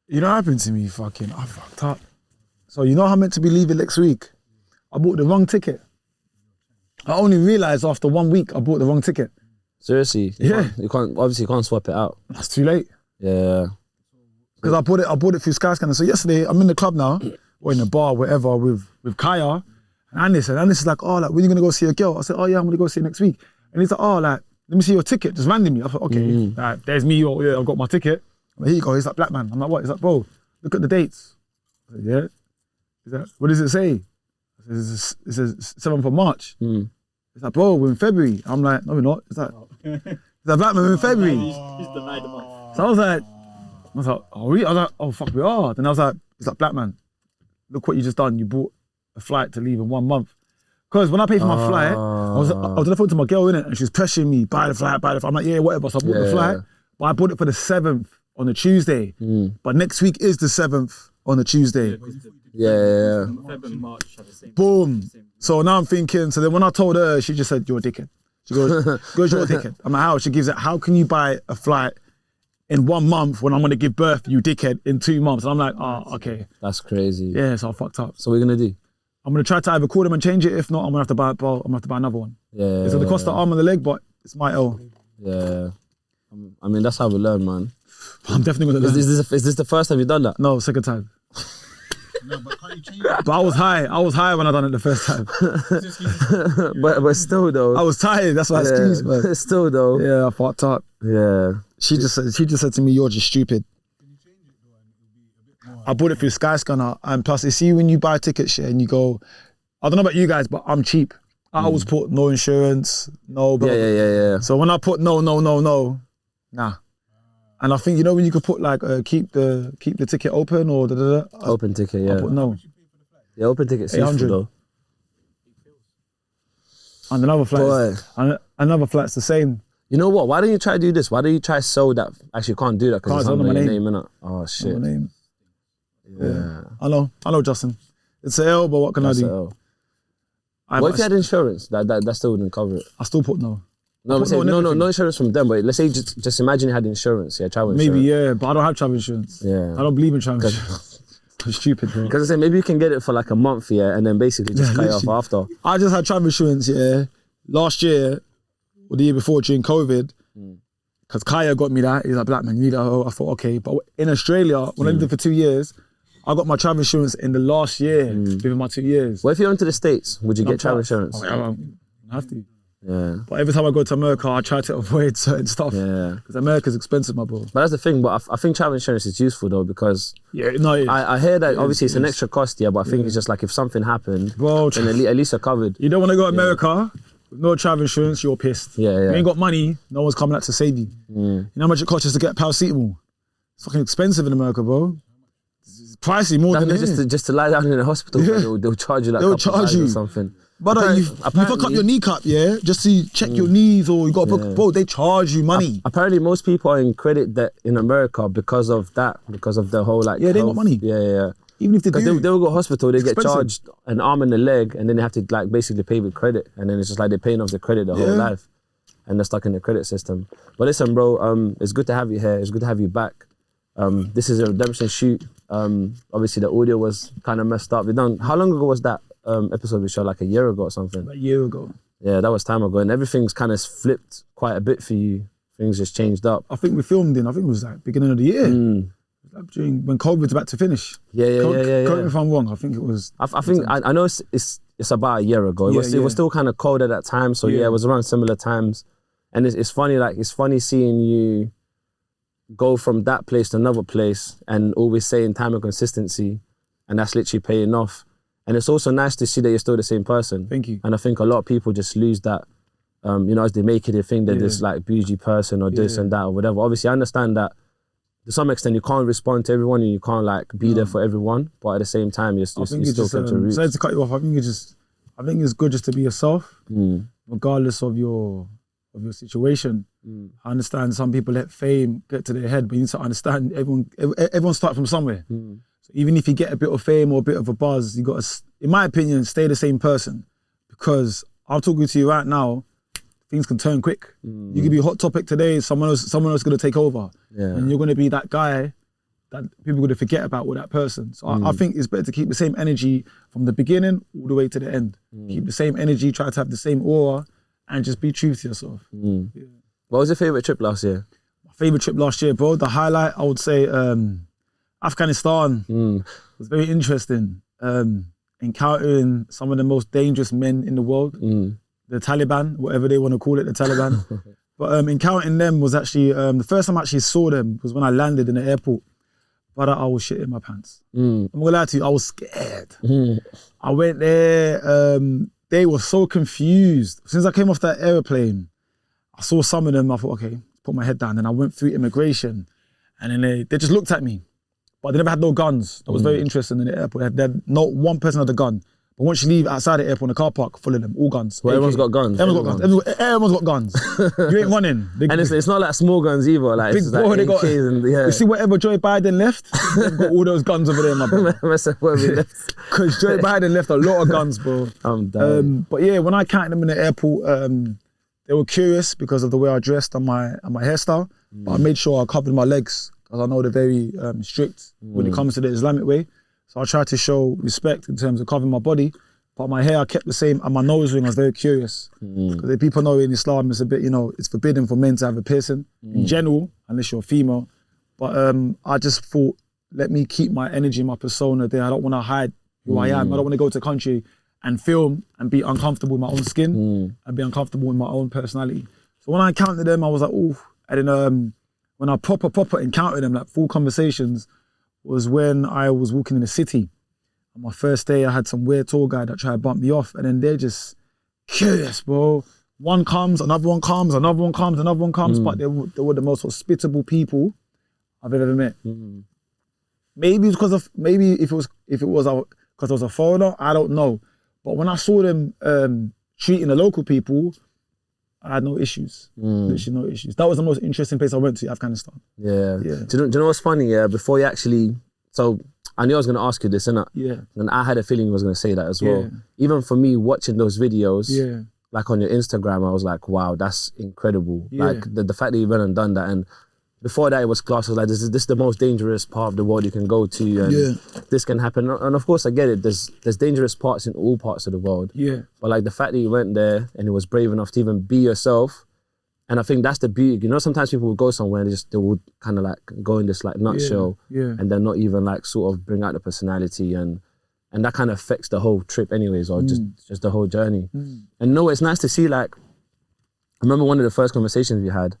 You know what happened to me? I fucked up. So you know how I'm meant to be leaving next week? I bought the wrong ticket. I only realised after 1 week I bought the wrong ticket. Seriously? You can't swap it out. That's too late. Yeah. Because I bought it through Skyscanner. So yesterday I'm in the club now, or in the bar, whatever, with Kayaa and Anis. And Anis is like, oh, like, when are you gonna go see a girl? I said, oh yeah, I'm gonna go see her next week. And he's like, oh, like, let me see your ticket, just randomly. I thought, okay, like, there's me, oh yeah, I've got my ticket. I'm like, here you go. He's like, Blackman. I'm like, what? He's like, bro, look at the dates. I said, yeah. He's like, what does it say? I said, it says 7th of March. He's like, bro, we're in February. I'm like, no, we're not. He's like, Blackman, we're in February. He's denied the month. So I was like, oh, really? I was like, oh, fuck, we are. Then I was like, he's like, Blackman, look what you just done. You bought a flight to leave in 1 month. Because when I paid for my flight, I was on the phone to my girl, innit? And she was pressuring me, buy the flight. I'm like, yeah, whatever. So I bought the flight, but I bought it for the 7th on a Tuesday. But next week is the 7th on a Tuesday. Yeah. Feb and March have the same. Boom. So now I'm thinking, so then when I told her, she just said, you're a dickhead. She goes, you're a dickhead. I'm like, how? She gives it, how can you buy a flight in 1 month when I'm gonna give birth, you dickhead, in 2 months? And I'm like, oh, okay. That's crazy. Yeah, so I fucked up. So what are you gonna do? I'm gonna try to either call them and change it. If not, I'm gonna have to buy another one. Yeah. It's gonna cost the arm and the leg, but it's my L. Yeah. I mean, that's how we learn, man. I'm definitely gonna learn. Is this the first time you've done that? No, second time. No, but can't you change it? But I was high when I done it the first time. but still though. I was tired, that's why excuse me. Still though. Yeah, I fucked up. Yeah. She just said to me, you're just stupid. Can you change it though, and it'll be a bit more? I bought it through Skyscanner, and plus you see when you buy tickets and you go, I don't know about you guys, but I'm cheap. I always put no insurance, no. Blah, Yeah. So when I put no, nah. And I think, you know, when you could put like keep the ticket open or Open ticket, yeah. I put no. Yeah, open ticket's useful though. And another flight's the same. You know what? Why don't you try to do this? Why don't you try sell that? Actually, you can't do that because it's under your name, innit? Oh shit. My name. Yeah. I know, Justin. It's an L, but what can I do? What if you had insurance? That still wouldn't cover it. I still put no. No, no insurance from them. But let's say just imagine you had insurance, travel insurance. Maybe, yeah, but I don't have travel insurance. Yeah. I don't believe in travel insurance. I'm stupid, bro. Because I say maybe you can get it for like a month, and then basically just cut it off after. I just had travel insurance, last year or the year before during COVID, because Kayaa got me that. He's like, Blackman, you need that. I thought, okay. But in Australia, when I lived there for 2 years, I got my travel insurance in the last year, within my 2 years. What if you went to the States? Would you get travel insurance? I don't have to. Yeah. But every time I go to America, I try to avoid certain stuff. Yeah. Because America's expensive, my bro. But that's the thing. But I think travel insurance is useful though, because I hear that obviously it's an extra cost, but I think it's just like if something happened, bro, then at least you're covered. You don't want to go to America with no travel insurance, you're pissed. Yeah. You ain't got money, no one's coming out to save you. You know how much it costs just to get paracetamol? It's fucking expensive in America, bro. It's pricey more than just to lie down in the hospital. They'll charge you like a couple of or something. But you fuck up your kneecap, just to check your knees, or you got to book, bro, they charge you money. Apparently most people are in credit debt in America because of that, because of the whole like they got money. Yeah. Even if they do. They'll go to hospital, they get charged an arm and a leg, and then they have to like basically pay with credit, and then it's just like they're paying off the credit the whole life, and they're stuck in the credit system. But listen, bro, it's good to have you here. It's good to have you back. This is a redemption shoot. Obviously the audio was kind of messed up. How long ago was that episode we shot? Like a year ago or something? A year ago. Yeah, that was time ago, and everything's kind of flipped quite a bit for you. Things just changed up. I think we filmed I think it was like beginning of the year. During when COVID's about to finish. Yeah. Correct me if I'm wrong. I think it was. I think I know it's about a year ago. It was still kind of cold at that time, so it was around similar times. And it's funny seeing you go from that place to another place and always saying time and consistency, and that's literally paying off. And it's also nice to see that you're still the same person. Thank you. And I think a lot of people just lose that, as they make it, they think they're this like bougie person or this and that or whatever. Obviously, I understand that to some extent you can't respond to everyone and you can't like be there for everyone, but at the same time, you're still kept your roots. Sorry to cut you off. I think it's good just to be yourself, regardless of your situation. I understand some people let fame get to their head, but you need to understand everyone starts from somewhere. So even if you get a bit of fame or a bit of a buzz, you got to, in my opinion, stay the same person, because I'm talking to you right now, things can turn quick. You could be a hot topic today, someone else is going to take over. And you're going to be that guy that people going to forget about with that person. So I think it's better to keep the same energy from the beginning all the way to the end. Keep the same energy, try to have the same aura, and just be true to yourself. Yeah. What was your favourite trip last year? My favourite trip last year, bro, the highlight, I would say Afghanistan was very interesting. Encountering some of the most dangerous men in the world, the Taliban, whatever they want to call it, the Taliban. But encountering them was actually, the first time I actually saw them was when I landed in the airport. But I was shitting my pants. I'm gonna lie to you, I was scared. I went there, they were so confused. Since I came off that airplane, I saw some of them, I thought, okay, put my head down. Then I went through immigration and then they just looked at me. But they never had no guns. That was very interesting in the airport. They had not one person had a gun. But once you leave outside the airport in the car park, full of them, all guns. Well, everyone's got guns. Everyone's got guns. You ain't running. And it's not like small guns either. Like, big it's bro, like they got, you see whatever Joe Biden left, they've got all those guns over there, my bro. Because Joe Biden left a lot of guns, bro. I'm done. But yeah, when I counted them in the airport, they were curious because of the way I dressed and my hairstyle. But I made sure I covered my legs because I know they're very strict when it comes to the Islamic way. So I tried to show respect in terms of covering my body. But my hair I kept the same, and my nose ring I was very curious. Because people know in Islam it's a bit, it's forbidden for men to have a piercing in general, unless you're female. But I just thought, let me keep my energy, my persona there. I don't want to hide who I am. I don't want to go to a country and film and be uncomfortable with my own skin and be uncomfortable with my own personality. So when I encountered them, I was like, ooh. And then when I proper encountered them, like full conversations, was when I was walking in the city. My first day, I had some weird tour guide that tried to bump me off, and then they're just curious, bro. One comes, another one comes, another one comes, another one comes, but they were the most hospitable people I've ever met. Maybe it's because if it was because I was a foreigner, I don't know. But when I saw them treating the local people, I had no issues. Literally no issues. That was the most interesting place I went to, Afghanistan. Yeah. Do you know what's funny? Yeah, before you actually, so I knew I was going to ask you this, innit? Yeah. And I had a feeling you was going to say that as well. Even for me, watching those videos, like on your Instagram, I was like, wow, that's incredible. Like the fact that you went and done that. And before that, it was class. I was like, this is the most dangerous part of the world you can go to. And this can happen. And of course, I get it. There's dangerous parts in all parts of the world. But like the fact that you went there and you was brave enough to even be yourself. And I think that's the beauty. Sometimes people will go somewhere and they would kind of like go in this like nutshell and then not even like sort of bring out the personality and that kind of affects the whole trip anyways, or just the whole journey. And it's nice to see, like, I remember one of the first conversations we had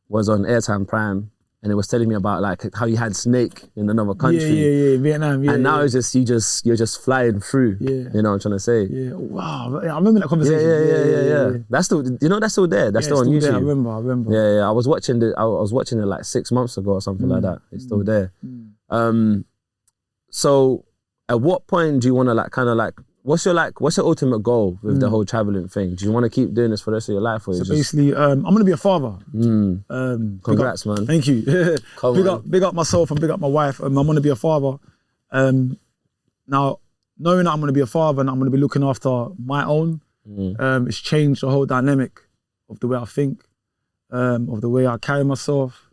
was on Airtime Prime, and it was telling me about like how you had Snake in another country. Vietnam. And now it's just you're just flying through. You know what I'm trying to say? Wow. I remember that conversation. Yeah. That's still, that's still there. That's still on YouTube. There. I remember. Yeah. I was watching it like 6 months ago or something like that. It's still there. So at what point do you want to like kind of like what's your ultimate goal with the whole traveling thing? Do you want to keep doing this for the rest of your life? Or so basically, I'm going to be a father. Congrats, man. Thank you. Big up myself and big up my wife. I'm going to be a father. Now, knowing that I'm going to be a father and I'm going to be looking after my own, it's changed the whole dynamic of the way I think, of the way I carry myself,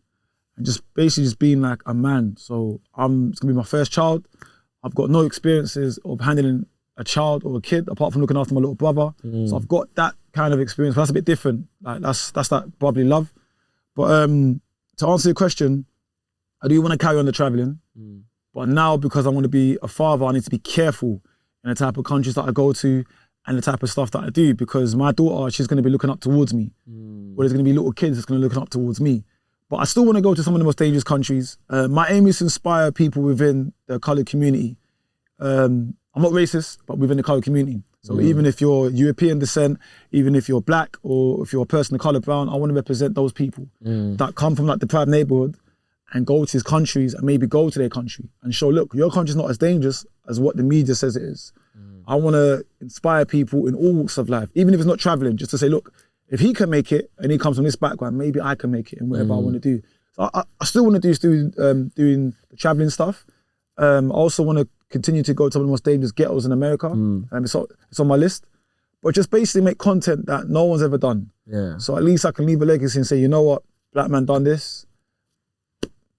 and just basically just being like a man. So it's going to be my first child. I've got no experiences of handling a child or a kid, apart from looking after my little brother. So I've got that kind of experience, but that's a bit different. Like that's that brotherly love. But to answer your question, I do want to carry on the traveling. But now, because I want to be a father, I need to be careful in the type of countries that I go to and the type of stuff that I do, because my daughter, she's going to be looking up towards me. Or there's going to be little kids that's going to be looking up towards me. But I still want to go to some of the most dangerous countries. My aim is to inspire people within the coloured community. I'm not racist, but within the coloured community. So even if you're European descent, even if you're black, or if you're a person of colour brown, I want to represent those people that come from like deprived neighbourhood and go to these countries and maybe go to their country and show, look, your country's not as dangerous as what the media says it is. I want to inspire people in all walks of life, even if it's not travelling, just to say, look, if he can make it and he comes from this background, maybe I can make it in whatever I want to do. So I still want to do doing the travelling stuff. I also want to continue to go to some of the most dangerous ghettos in America. It's on my list. But just basically make content that no one's ever done. So at least I can leave a legacy and say, you know what, Blackman done this.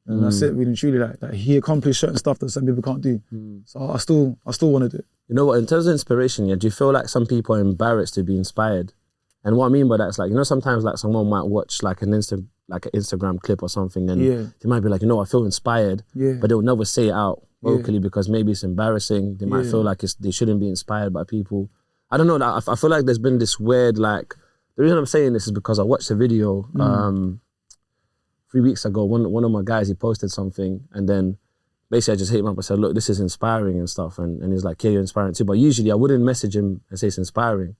And that's it, really and truly. Like he accomplished certain stuff that some people can't do. So I still want to do it. You know what, in terms of inspiration, do you feel like some people are embarrassed to be inspired? And what I mean by that is like, sometimes like someone might watch like an Instagram clip or something and they might be like, I feel inspired, but they'll never say it out vocally because maybe it's embarrassing. They might feel like they shouldn't be inspired by people. I don't know, I feel like there's been this weird, like, the reason I'm saying this is because I watched a video 3 weeks ago. One of my guys, he posted something and then basically I just hit him up and said, look, this is inspiring and stuff. And he's like, yeah, you're inspiring too. But usually I wouldn't message him and say it's inspiring.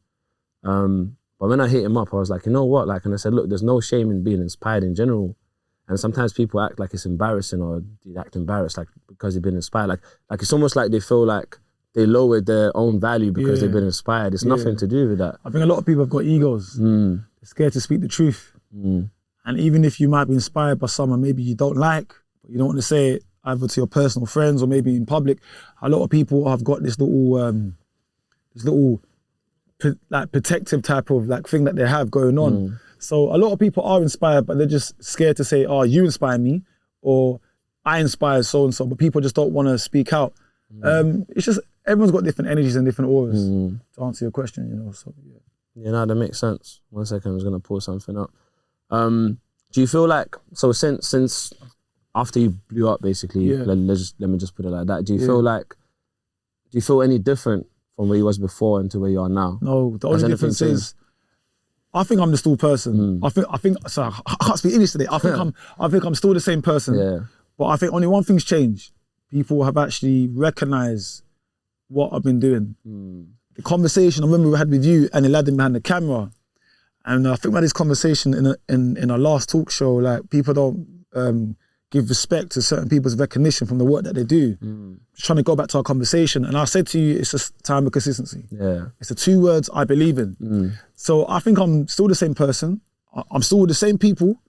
But when I hit him up, I was like, you know what? Like, and I said, look, there's no shame in being inspired in general. And sometimes people act like it's embarrassing or they act embarrassed like because they've been inspired. Like it's almost like they feel like they lowered their own value because they've been inspired. It's nothing to do with that. I think a lot of people have got egos. They're scared to speak the truth. And even if you might be inspired by someone maybe you don't like, but you don't want to say it either to your personal friends or maybe in public, a lot of people have got this little like protective type of like thing that they have going on. So a lot of people are inspired, but they're just scared to say, oh, you inspire me, or I inspire so-and-so, but people just don't want to speak out. It's just, everyone's got different energies and different auras to answer your question, so yeah. Yeah, no, that makes sense. 1 second, I was gonna pull something up. Do you feel like, so since after you blew up basically, let me just put it like that, do you feel any different from where you was before into where you are now? No, the only difference is, I think I'm the still person. I think. Sorry, I can't speak English today. I think I'm still the same person. Yeah. But I think only one thing's changed. People have actually recognised what I've been doing. The conversation I remember we had with you and the lad behind the camera, and I think we had this conversation in our last talk show. Like, people don't give respect to certain people's recognition from the work that they do. Just trying to go back to our conversation, and I said to you, it's just time of consistency. Yeah, it's the 2 words I believe in. So I think I'm still the same person. I'm still with the same people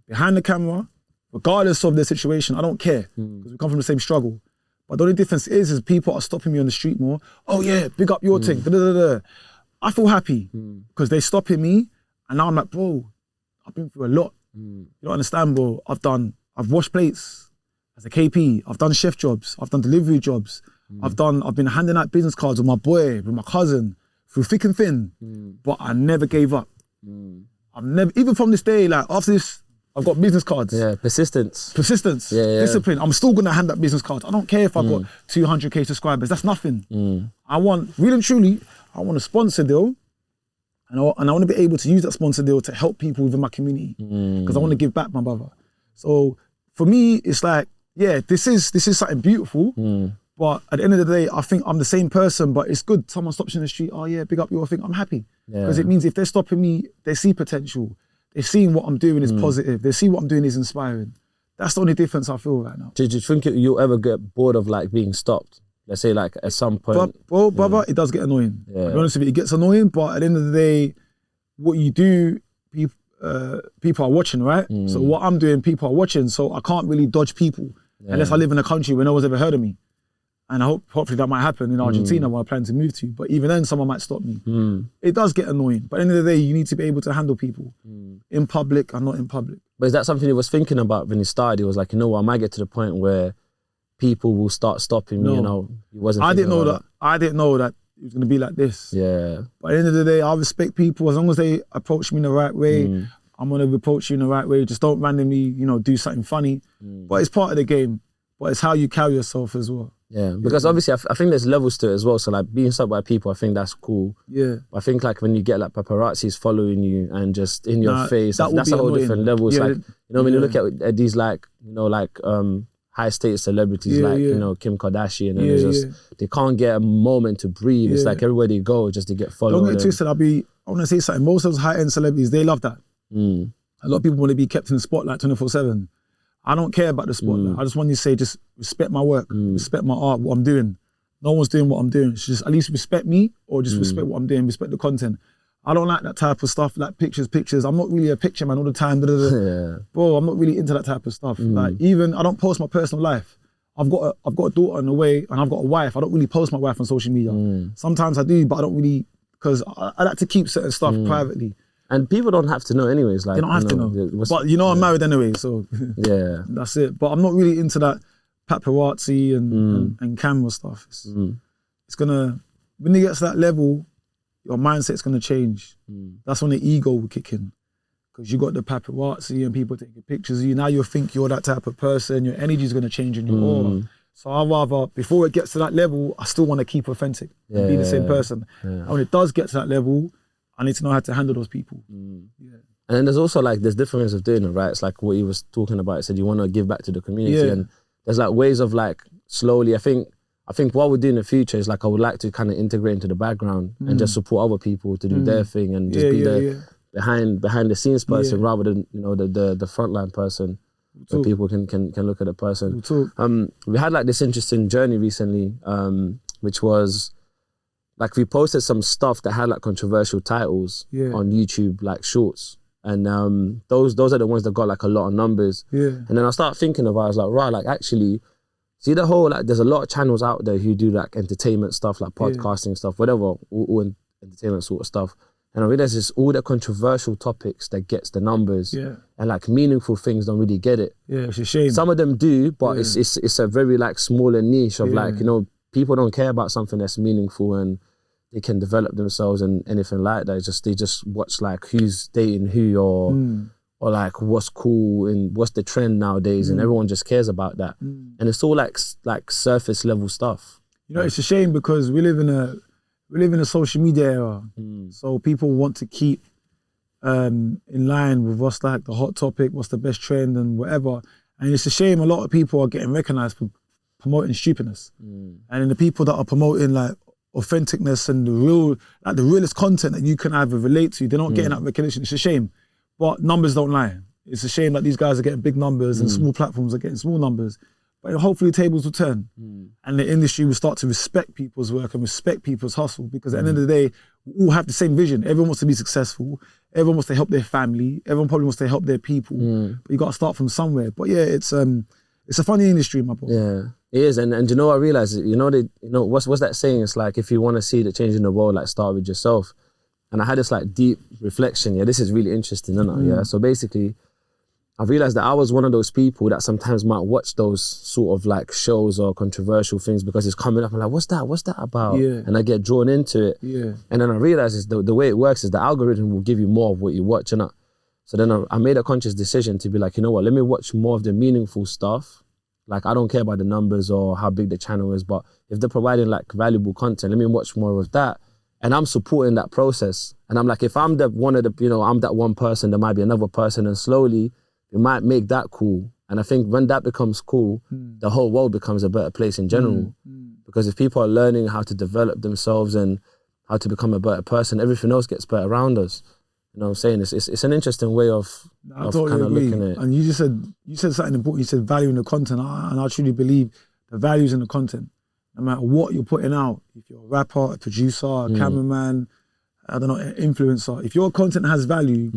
behind the camera, regardless of their situation. I don't care because we come from the same struggle. But the only difference is people are stopping me on the street more. Oh yeah, big up your thing. I feel happy because they're stopping me, and now I'm like, bro, I've been through a lot. You don't understand, bro. I've washed plates as a KP. I've done chef jobs. I've done delivery jobs. I've been handing out business cards with my boy, with my cousin, through thick and thin. But I never gave up. I've never, even from this day, like after this, I've got business cards. Yeah, persistence. Discipline. I'm still gonna hand out business cards. I don't care if I've got 200K subscribers. That's nothing. I want, really and truly, I want a sponsor deal. And I want to be able to use that sponsor deal to help people within my community. Because I want to give back, my brother. So for me, it's like, yeah, this is something beautiful, but at the end of the day, I think I'm the same person, but it's good. Someone stops in the street, oh yeah, big up your thing, I'm happy. Because it means if they're stopping me, they see potential. They're seeing what I'm doing is positive. They see what I'm doing is inspiring. That's the only difference I feel right now. Do you think you'll ever get bored of like being stopped? Let's say like at some point. Brother, it does get annoying. I'll be honest with you, it gets annoying, but at the end of the day, what you do, people are watching, right? So what I'm doing, people are watching, so I can't really dodge people unless I live in a country where no one's ever heard of me. And hopefully that might happen in Argentina where I plan to move to, but even then someone might stop me. It does get annoying, but at the end of the day, you need to be able to handle people in public and not in public. But is that something he was thinking about when he started? He was like, you know what, I might get to the point where people will start stopping me, He wasn't I didn't know that it was gonna be like this. Yeah. But at the end of the day, I respect people. As long as they approach me in the right way, I'm gonna approach you in the right way. Just don't randomly, do something funny. But it's part of the game. But it's how you carry yourself as well. Yeah, because obviously I think there's levels to it as well. So like being stopped by people, I think that's cool. Yeah. But I think like when you get like paparazzis following you and just in your face, that's a whole different level. It's like, when you look at these like, high status celebrities like, Kim Kardashian, and it's just, they can't get a moment to breathe. It's like everywhere they go, just to get followed. Don't get twisted, I want to say something. Most of those high-end celebrities, they love that. A lot of people want to be kept in the spotlight 24/7. I don't care about the spotlight. I just want you to say, just respect my work, respect my art, what I'm doing. No one's doing what I'm doing. Just at least respect me, or just respect what I'm doing, respect the content. I don't like that type of stuff, like pictures. I'm not really a picture man all the time. Bro, I'm not really into that type of stuff. Like even, I don't post my personal life. I've got a daughter in the way, and I've got a wife. I don't really post my wife on social media. Sometimes I do, but I don't really, because I like to keep certain stuff privately. And people don't have to know anyways. Like They don't have to know. But you know, I'm married anyway, so yeah, that's it. But I'm not really into that paparazzi and camera stuff. It's gonna, when you get to that level, your mindset's gonna change. That's when the ego will kick in. Because you got the paparazzi and people taking pictures of you. Now you think you're that type of person, your energy's gonna change in your aura. So I'd rather, before it gets to that level, I still wanna keep authentic and be the same person. And when it does get to that level, I need to know how to handle those people. Yeah. And then there's also like, there's different ways of doing it, right? It's like what he was talking about. He said you wanna give back to the community. And there's like ways of like slowly, I think what we'll do in the future is like, I would like to kind of integrate into the background and just support other people to do their thing and just be the behind the scenes person rather than, you know, the frontline person where people can look at the person. We had like this interesting journey recently, which was like we posted some stuff that had like controversial titles on YouTube, like shorts. And those are the ones that got like a lot of numbers. And then I started thinking about it, I was like, right, like actually, see the whole, like there's a lot of channels out there who do like entertainment stuff, like podcasting stuff, whatever, all entertainment sort of stuff. And I realized it's all the controversial topics that gets the numbers. And like meaningful things don't really get it. It's a shame. Some of them do, but it's a very like smaller niche of like, you know, people don't care about something that's meaningful and they can develop themselves and anything like that. They just watch like who's dating who or like what's cool and what's the trend nowadays, and everyone just cares about that. And it's all like surface level stuff. You know, it's a shame because we live in a social media era. So people want to keep in line with what's like the hot topic, what's the best trend and whatever. And it's a shame a lot of people are getting recognized for promoting stupidness. And then the people that are promoting like authenticness and the realest content that you can either relate to, they're not getting that recognition. It's a shame. But numbers don't lie. It's a shame that these guys are getting big numbers and small platforms are getting small numbers. But hopefully tables will turn and the industry will start to respect people's work and respect people's hustle, because at the end of the day, we all have the same vision. Everyone wants to be successful. Everyone wants to help their family. Everyone probably wants to help their people. But you got to start from somewhere. But yeah, it's a funny industry, my boy. Yeah, it is. And you know what I realized? You know what's that saying? It's like, if you want to see the change in the world, like start with yourself. And I had this like deep reflection. Yeah, this is really interesting, isn't it? Yeah. So basically, I realized that I was one of those people that sometimes might watch those sort of like shows or controversial things because it's coming up. I'm like, what's that about? And I get drawn into it. And then I realized is the way it works is the algorithm will give you more of what you watch, innit? So then I made a conscious decision to be like, you know what, let me watch more of the meaningful stuff. Like, I don't care about the numbers or how big the channel is, but if they're providing like valuable content, let me watch more of that. And I'm supporting that process. And I'm like, if I'm I'm that one person, there might be another person, and slowly it might make that cool. And I think when that becomes cool, the whole world becomes a better place in general. Because if people are learning how to develop themselves and how to become a better person, everything else gets better around us. You know what I'm saying? It's an interesting way of totally kind of agree. looking at it. And you said something important. You said value in the content, and I truly believe the value's in the content. No matter what you're putting out, if you're a rapper, a producer, a cameraman, I don't know, an influencer, if your content has value,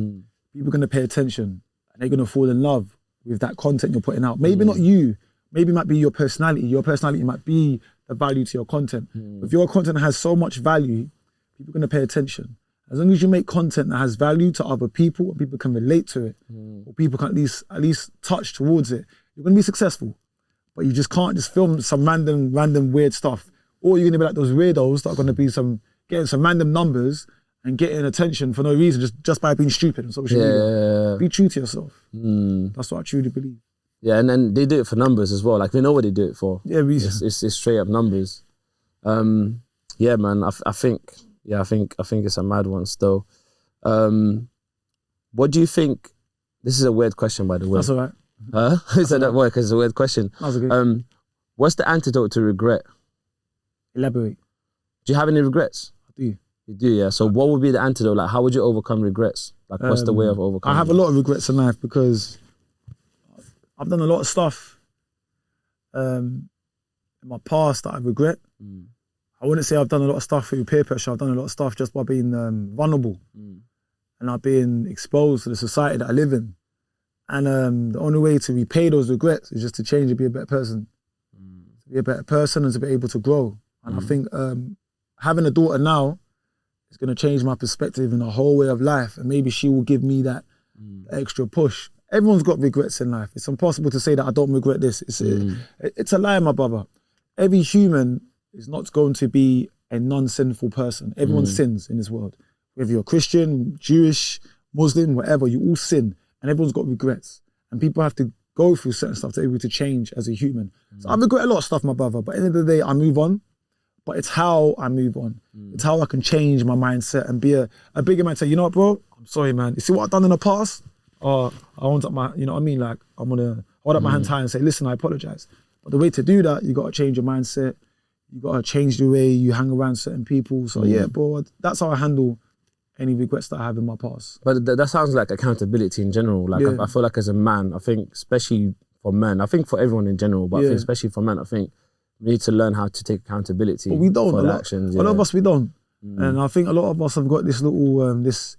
people are going to pay attention and they're going to fall in love with that content you're putting out. Maybe not you, maybe it might be your personality. Your personality might be the value to your content. If your content has so much value, people are going to pay attention. As long as you make content that has value to other people, or people can relate to it, or people can at least touch towards it, you're going to be successful. But you just can't just film some random weird stuff. Or you're gonna be like those weirdos that are gonna be getting some random numbers and getting attention for no reason, just by being stupid on social media. Be true to yourself. That's what I truly believe. Yeah, and then they do it for numbers as well. Like, we know what they do it for. Yeah, it's straight up numbers. Yeah, man. I think it's a mad one still. What do you think? This is a weird question, by the way. That's all right. Huh? He said that word because it's a weird question. That was okay. What's the antidote to regret? Elaborate. Do you have any regrets? I do. You do, yeah. So what would be the antidote? Like, how would you overcome regrets? Like, what's the way of overcoming? I have a lot of regrets in life because I've done a lot of stuff in my past that I regret. I wouldn't say I've done a lot of stuff through peer pressure. I've done a lot of stuff just by being vulnerable and I've been exposed to the society that I live in. And the only way to repay those regrets is just to change and be a better person. To be a better person and to be able to grow. And I think having a daughter now It's gonna change my perspective in the whole way of life, and maybe she will give me that extra push. Everyone's got regrets in life. It's impossible to say that I don't regret this. It's a lie, my brother. Every human is not going to be a non-sinful person. Everyone sins in this world. Whether you're Christian, Jewish, Muslim, whatever, you all sin, and everyone's got regrets. And people have to go through certain stuff to be able to change as a human. So I regret a lot of stuff, my brother, but at the end of the day, I move on. But it's how I move on. It's how I can change my mindset and be a bigger man. Say, you know what, bro? I'm sorry, man. You see what I've done in the past? I hold up my, you know what I mean? Like, I'm gonna hold up my hand high and say, listen, I apologize. But the way to do that, you gotta change your mindset. You gotta change the way you hang around certain people. So yeah, bro, that's how I handle any regrets that I have in my past. But that sounds like accountability in general. Like I feel like as a man, I think especially for men, I think for everyone in general, but I think especially for men, I think we need to learn how to take accountability. But we don't. For the actions. A lot of us, we don't. And I think a lot of us have got this little, this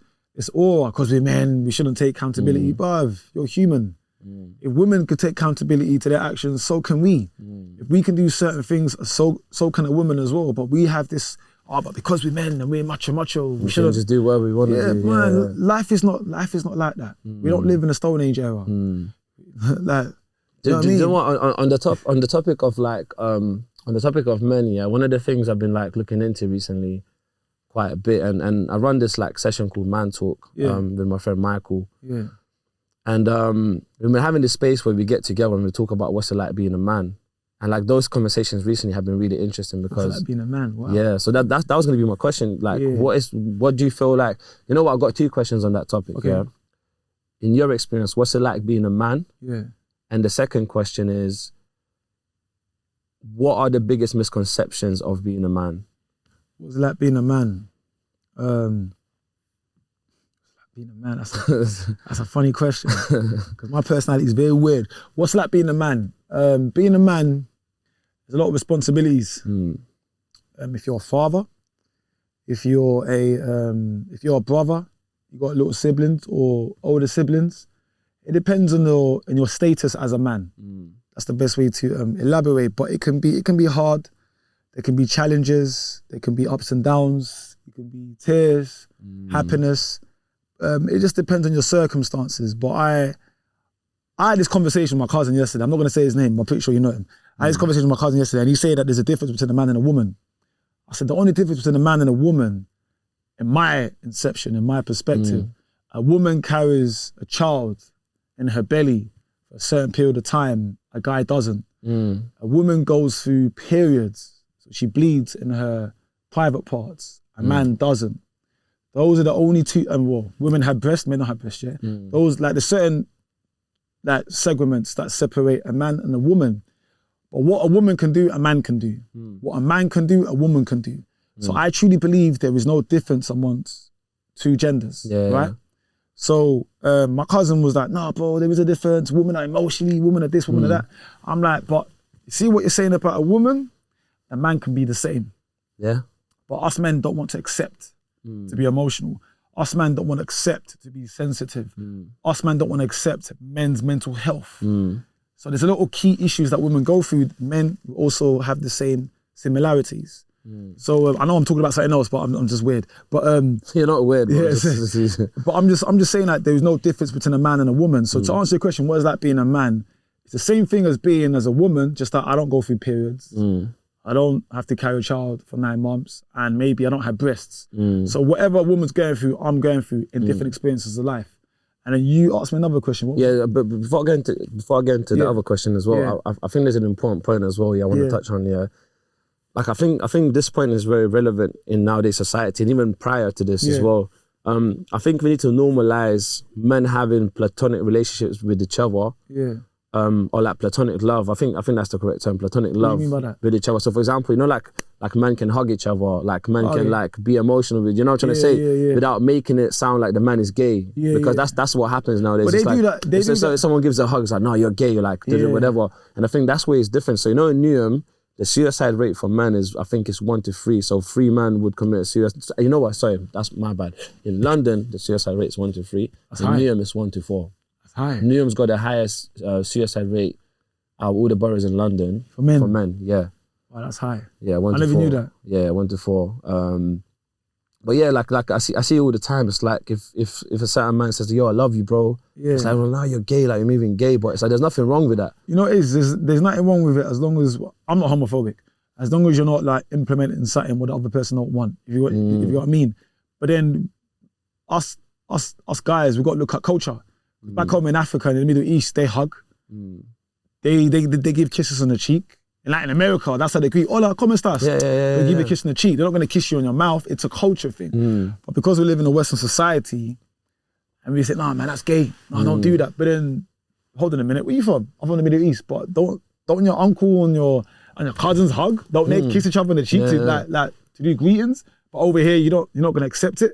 aura, because we're men, we shouldn't take accountability. Bruv, you're human. If women could take accountability to their actions, so can we. If we can do certain things, so can a woman as well. But we have this, but because we're men and we're macho, we shouldn't just do what we want to do. Man, life is not like that. We don't live in a Stone Age era. Like, do you know what? On the topic of like, on the topic of men, yeah, one of the things I've been like looking into recently quite a bit, and I run this like session called Man Talk with my friend Michael. Yeah. And we've been having this space where we get together and we talk about what's it like being a man. And like those conversations recently have been really interesting because what's it like being a man? Wow. Yeah, so that was gonna be my question. Like what do you feel like, you know what, I've got 2 questions on that topic, yeah. In your experience, what's it like being a man? Yeah. And the second question is, what are the biggest misconceptions of being a man? What's it like being a man? Being a man, that's a funny question. Because my personality is very weird. What's it like being a man? Being a man, there's a lot of responsibilities. If you're a father, if you're a brother, you got little siblings or older siblings, it depends on your status as a man. That's the best way to elaborate. But it can be hard. There can be challenges. There can be ups and downs. It can be tears, happiness. It just depends on your circumstances. But I had this conversation with my cousin yesterday. I'm not going to say his name. I'm pretty sure you know him. I had this conversation with my cousin yesterday, and he said that there's a difference between a man and a woman. I said the only difference between a man and a woman, in my inception, in my perspective, a woman carries a child in her belly for a certain period of time. A guy doesn't. A woman goes through periods. So she bleeds in her private parts. A man doesn't. Those are the only two, well, women have breasts, men don't have breasts, yeah? Those, like, the certain like segments that separate a man and a woman. But what a woman can do, a man can do. What a man can do, a woman can do. So I truly believe there is no difference amongst 2 genders, right? So my cousin was like, no, bro, there is a difference. Women are emotionally, women are this, women are that. I'm like, but you see what you're saying about a woman? A man can be the same. Yeah. But us men don't want to accept to be emotional. Us men don't want to accept to be sensitive. Us men don't want to accept men's mental health. So there's a lot of key issues that women go through. Men also have the same similarities. So I know I'm talking about something else, but I'm just weird. But you're not weird. Bro. But I'm just saying that there is no difference between a man and a woman. So to answer your question, what is that being a man? It's the same thing as being as a woman, just that I don't go through periods. I don't have to carry a child for 9 months, and maybe I don't have breasts. So whatever a woman's going through, I'm going through in different experiences of life. And then you asked me another question. But before I get into the other question as well, I think there's an important point as well. I want to touch on. Like I think this point is very relevant in nowadays society, and even prior to this as well. I think we need to normalize men having platonic relationships with each other. Or like platonic love. I think that's the correct term. Platonic love what do you mean by that? With each other. So for example, you know, like men can hug each other, like men can like be emotional with, you know what I'm trying to say? Without making it sound like the man is gay. Because that's what happens nowadays. But it's they do that. They do so that. if someone gives a hug, it's like, no, you're gay, you're like whatever. And I think that's where it's different. So you know, in Newham, the suicide rate for men is, I think it's 1 to 3. So 3 men would commit suicide. You know what? Sorry, that's my bad. In London, the suicide rate is 1 to 3. In Newham, it's 1 to 4. That's high. Newham's got the highest suicide rate out of all the boroughs in London. For men? For men, yeah. Wow, that's high. Yeah, 1 to 4. I never knew that. Yeah, 1 to 4. But yeah, like I see all the time. It's like if a certain man says, yo, I love you, bro. Yeah. It's like, well, now you're gay, like you're moving gay, but it's like there's nothing wrong with that. You know, there's nothing wrong with it as long as I'm not homophobic. As long as you're not like implementing something what the other person don't want. If you know what I mean. But then us guys, we've got to look at culture. Back home in Africa and in the Middle East, they hug. They give kisses on the cheek. In Latin America, that's how they greet. Hola, ¿cómo estás? They give you a kiss on the cheek. They're not going to kiss you on your mouth. It's a culture thing. But because we live in a Western society, and we say, nah, man, that's gay. No, don't do that. But then, hold on a minute, where you from? I'm from the Middle East. But don't your uncle and your cousins hug? Don't they kiss each other on the cheek to do greetings? But over here, you're not going to accept it.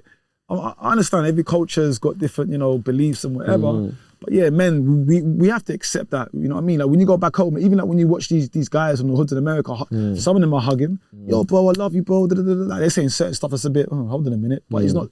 I understand every culture's got different, beliefs and whatever. But yeah, men, we have to accept that. You know what I mean? Like when you go back home, even like when you watch these guys from the hoods in America, some of them are hugging. Yo, bro, I love you, bro. Like they're saying certain stuff that's a bit. Hold on a minute, but he's not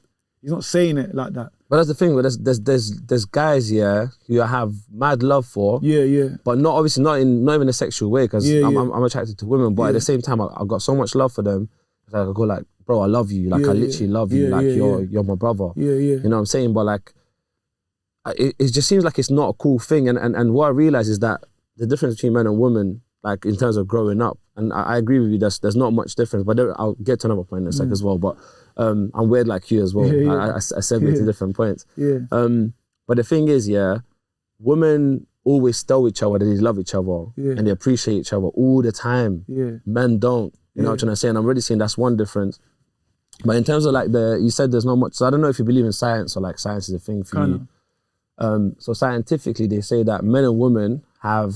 saying it like that. But that's the thing. There's guys who I have mad love for. Yeah. But not even a sexual way because I'm attracted to women. But at the same time, I've got so much love for them. Like I go like, bro, I love you. Like I literally love you. Like you're my brother. Yeah. You know what I'm saying? But like. It just seems like it's not a cool thing, and what I realize is that the difference between men and women, like in terms of growing up, and I agree with you, there's not much difference, but I'll get to another point in a sec as well, but I'm weird like you as well. I segue to different points. But the thing is, women always tell each other that they love each other and they appreciate each other all the time. Men don't, you know what I'm trying to say, and I'm already saying that's one difference. But in terms of like you said there's not much, so I don't know if you believe in science or like science is a thing for you. So scientifically, they say that men and women have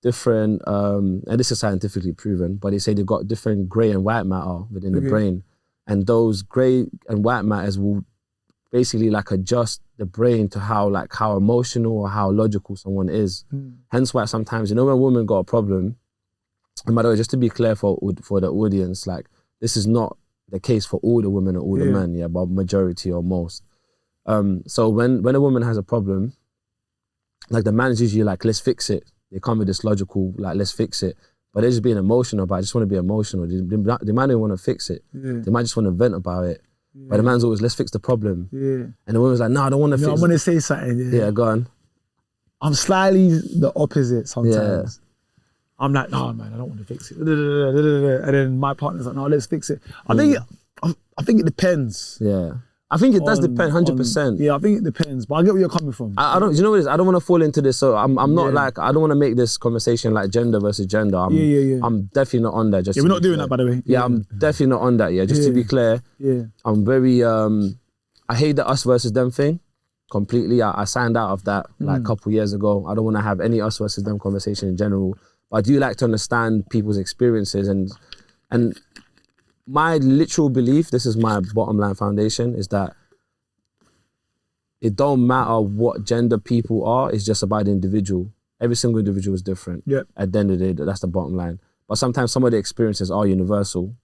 different, and this is scientifically proven, but they say they've got different grey and white matter within the brain. And those grey and white matters will basically like adjust the brain to how emotional or how logical someone is. Hence why sometimes, when women got a problem, and by the way, just to be clear for the audience, like this is not the case for all the women or all the men, but majority or most. So when a woman has a problem, like the man's usually like, let's fix it. They come with this logical, like, let's fix it. But they're just being emotional about it. I just want to be emotional. They might not want to fix it. They might just want to vent about it. But the man's always, let's fix the problem. And the woman's like, no, I don't want to fix it. I want to say something. Yeah, go on. I'm slightly the opposite sometimes. I'm like, no, man, I don't want to fix it. And then my partner's like, no, let's fix it. I think it depends. I think it does depend, 100%. Yeah, I think it depends, but I get where you're coming from. I don't, you know what it is? I don't want to fall into this, so I'm not like, I don't want to make this conversation like gender versus gender. I'm definitely not on that. We're not doing that, by the way. I'm definitely not on that, just to be clear. I'm very, I hate the us versus them thing completely. I signed out of that like a couple years ago. I don't want to have any us versus them conversation in general, but I do like to understand people's experiences and my literal belief, this is my bottom line foundation, is that it don't matter what gender people are, it's just about the individual. Every single individual is different. At the end of the day, that's the bottom line. But sometimes some of the experiences are universal,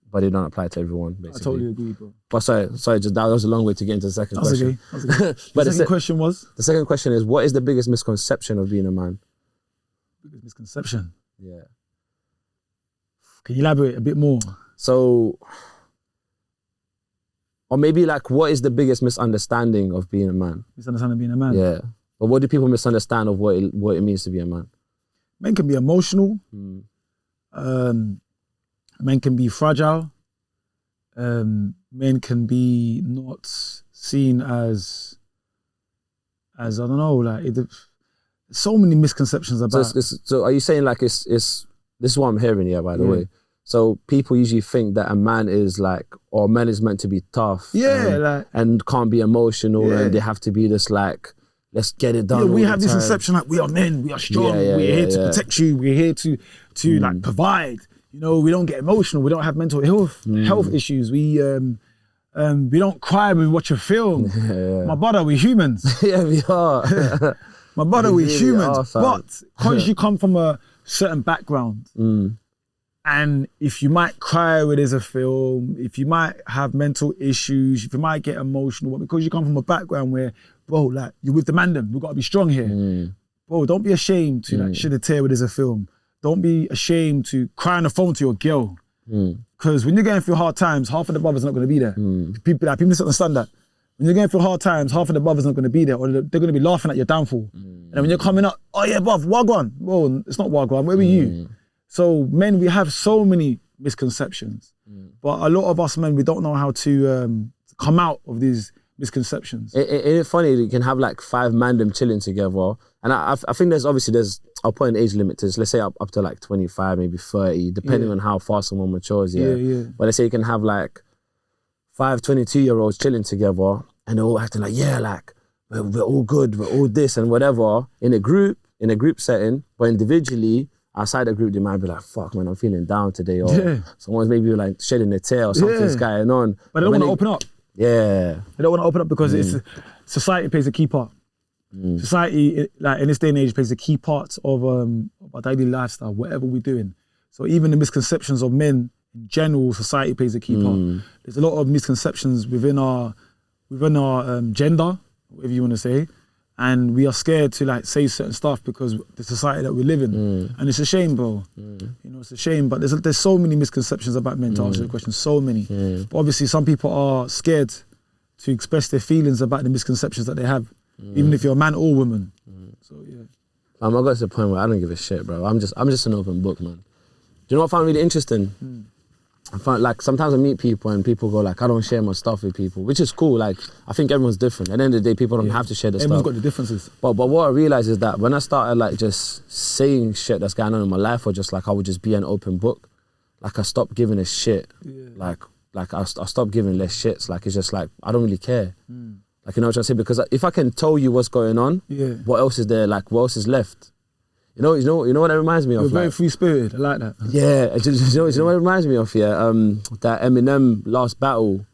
but they don't apply to everyone, basically. I totally agree, bro. But sorry, just that was a long way to get into the second question. That's okay. But the second question was? The second question is, what is the biggest misconception of being a man? Biggest misconception? Can you elaborate a bit more? So, or maybe like, what is the biggest misunderstanding of being a man? Misunderstanding of being a man? Yeah. But what do people misunderstand of what it means to be a man? Men can be emotional. Men can be fragile. Men can be not seen as I don't know, like, so many misconceptions about. So are you saying like this is what I'm hearing here, by the way. So people usually think that a man is like, or man is meant to be tough. And can't be emotional and they have to be this like, let's get it done. We have this conception like we are men, we are strong, we're here to protect you, we're here to like provide. We don't get emotional, we don't have mental health issues. We don't cry when we watch a film. My brother, we're humans. We are. My brother, we're humans. But because you come from a certain background, and if you might cry when there's a film, if you might have mental issues, if you might get emotional, but because you come from a background where, bro, like, you're with the mandem, we've got to be strong here. Bro, don't be ashamed to like shed a tear when there's a film. Don't be ashamed to cry on the phone to your girl. Because when you're going through hard times, half of the brothers are not going to be there. People just don't understand that. When you're going through hard times, half of the brothers are not going to be there, or they're going to be laughing at your downfall. And then when you're coming up, oh yeah, bruv, wagwan. Well, it's not wagwan, where were you? So men, we have so many misconceptions. But a lot of us men, we don't know how to come out of these misconceptions. It's funny that you can have like 5 mandem chilling together, and I think there's I'll put an age limit to this. Let's say up to like 25, maybe 30, depending on how fast someone matures. But let's say you can have like 5 22-year-olds chilling together, and they're all acting like, yeah, like we're all good, we're all this and whatever in a group setting, but individually. Outside the group, they might be like, fuck, man, I'm feeling down today. Or someone's maybe like shedding a tear or something's going on. But they don't want to open up. Yeah. They don't want to open up because it's society plays a key part. Society, like in this day and age, plays a key part of our daily lifestyle, whatever we're doing. So even the misconceptions of men in general, society plays a key part. There's a lot of misconceptions within our gender, whatever you want to say. And we are scared to like say certain stuff because the society that we live in, and it's a shame, bro. You know, it's a shame. But there's so many misconceptions about men. To answer the question, so many. But obviously, some people are scared to express their feelings about the misconceptions that they have, even if you're a man or woman. So yeah. I got to the point where I don't give a shit, bro. I'm just an open book, man. Do you know what I find really interesting? I find like sometimes I meet people and people go like, I don't share my stuff with people, which is cool. Like I think everyone's different. At the end of the day, people don't have to share their stuff. Everyone's got the differences. But what I realized is that when I started like just saying shit that's going on in my life, or just like I would just be an open book, like I stopped giving a shit. Like I stopped giving less shits. Like it's just like I don't really care. Like, you know what I'm saying? Because if I can tell you what's going on, what else is there? Like what else is left? You know what that reminds me of? You're very free-spirited, I like that. Yeah, you know what it reminds me of, that Eminem last battle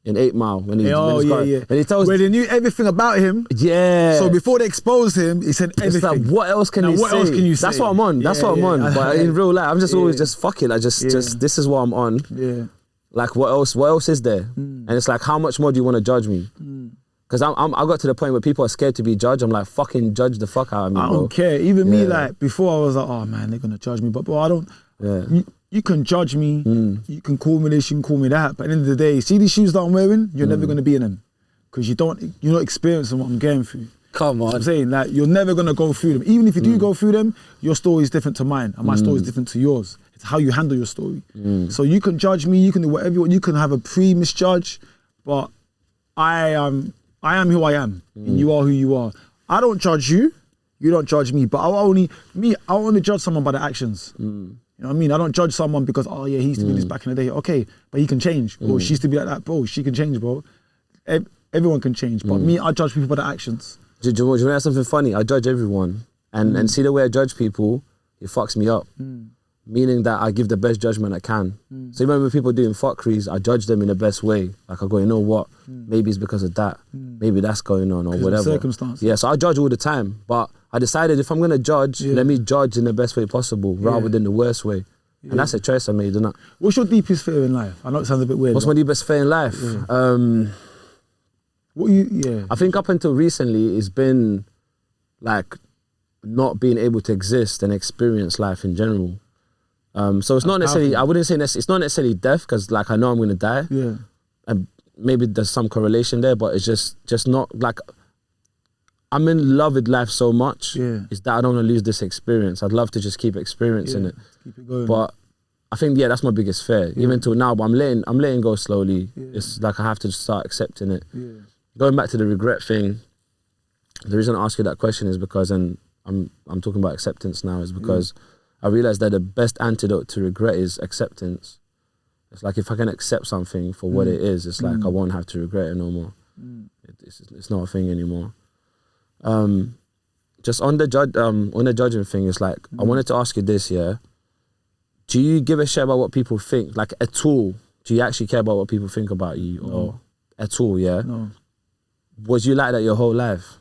in 8 Mile. When he tells... Where they knew everything about him. Yeah. So before they exposed him, he said everything. It's like, what else can what else can you say? That's what I'm on, that's what I'm on. But in real life, I'm just always just, fuck it, just this is what I'm on. Yeah. Like, what else is there? And it's like, how much more do you want to judge me? Because I got to the point where people are scared to be judged. I'm like, fucking judge the fuck out of me, I don't care. Even me, like, before I was like, oh man, they're going to judge me. But bro, I don't, you can judge me, you can call me this, you can call me that. But at the end of the day, see these shoes that I'm wearing? You're never going to be in them. Because you're not experiencing what I'm going through. Come on. I'm saying, like, you're never going to go through them. Even if you do go through them, your story is different to mine, and my story is different to yours. It's how you handle your story. So you can judge me, you can do whatever you want, you can have a pre-misjudge, but I am who I am, and you are who you are. I don't judge you, you don't judge me, but I only judge someone by the actions. You know what I mean? I don't judge someone because, oh yeah, he used to be this back in the day. Okay, but he can change. Or she used to be like that, bro. She can change, bro. Everyone can change, but me, I judge people by the actions. Do you want to know something funny? I judge everyone, and see the way I judge people, it fucks me up. Meaning that I give the best judgment I can. So even when people doing fuckeries, I judge them in the best way. Like I go, you know what? Maybe it's because of that. Maybe that's going on or whatever. Circumstances. Yeah, so I judge all the time. But I decided if I'm gonna judge, let me judge in the best way possible rather than the worst way. And that's a choice I made, isn't it? What's your deepest fear in life? I know it sounds a bit weird. What's my deepest fear in life? I think up until recently, it's been like not being able to exist and experience life in general. So it's not necessarily, I wouldn't say it's not necessarily death, because like I know I'm going to die. Yeah. And maybe there's some correlation there, but it's just not like, I'm in love with life so much. Yeah. Is that I don't want to lose this experience. I'd love to just keep experiencing it. Keep it going. But I think, that's my biggest fear. Even till now, but I'm letting go slowly. It's like I have to start accepting it. Going back to the regret thing, the reason I ask you that question is because, and I'm talking about acceptance now, is because I realized that the best antidote to regret is acceptance. It's like if I can accept something for what it is, it's like I won't have to regret it no more. It's not a thing anymore. Just on the judging thing, it's like I wanted to ask you this, do you give a shit about what people think, like at all? Do you actually care about what people think about you, or at all? No. Was you like that your whole life?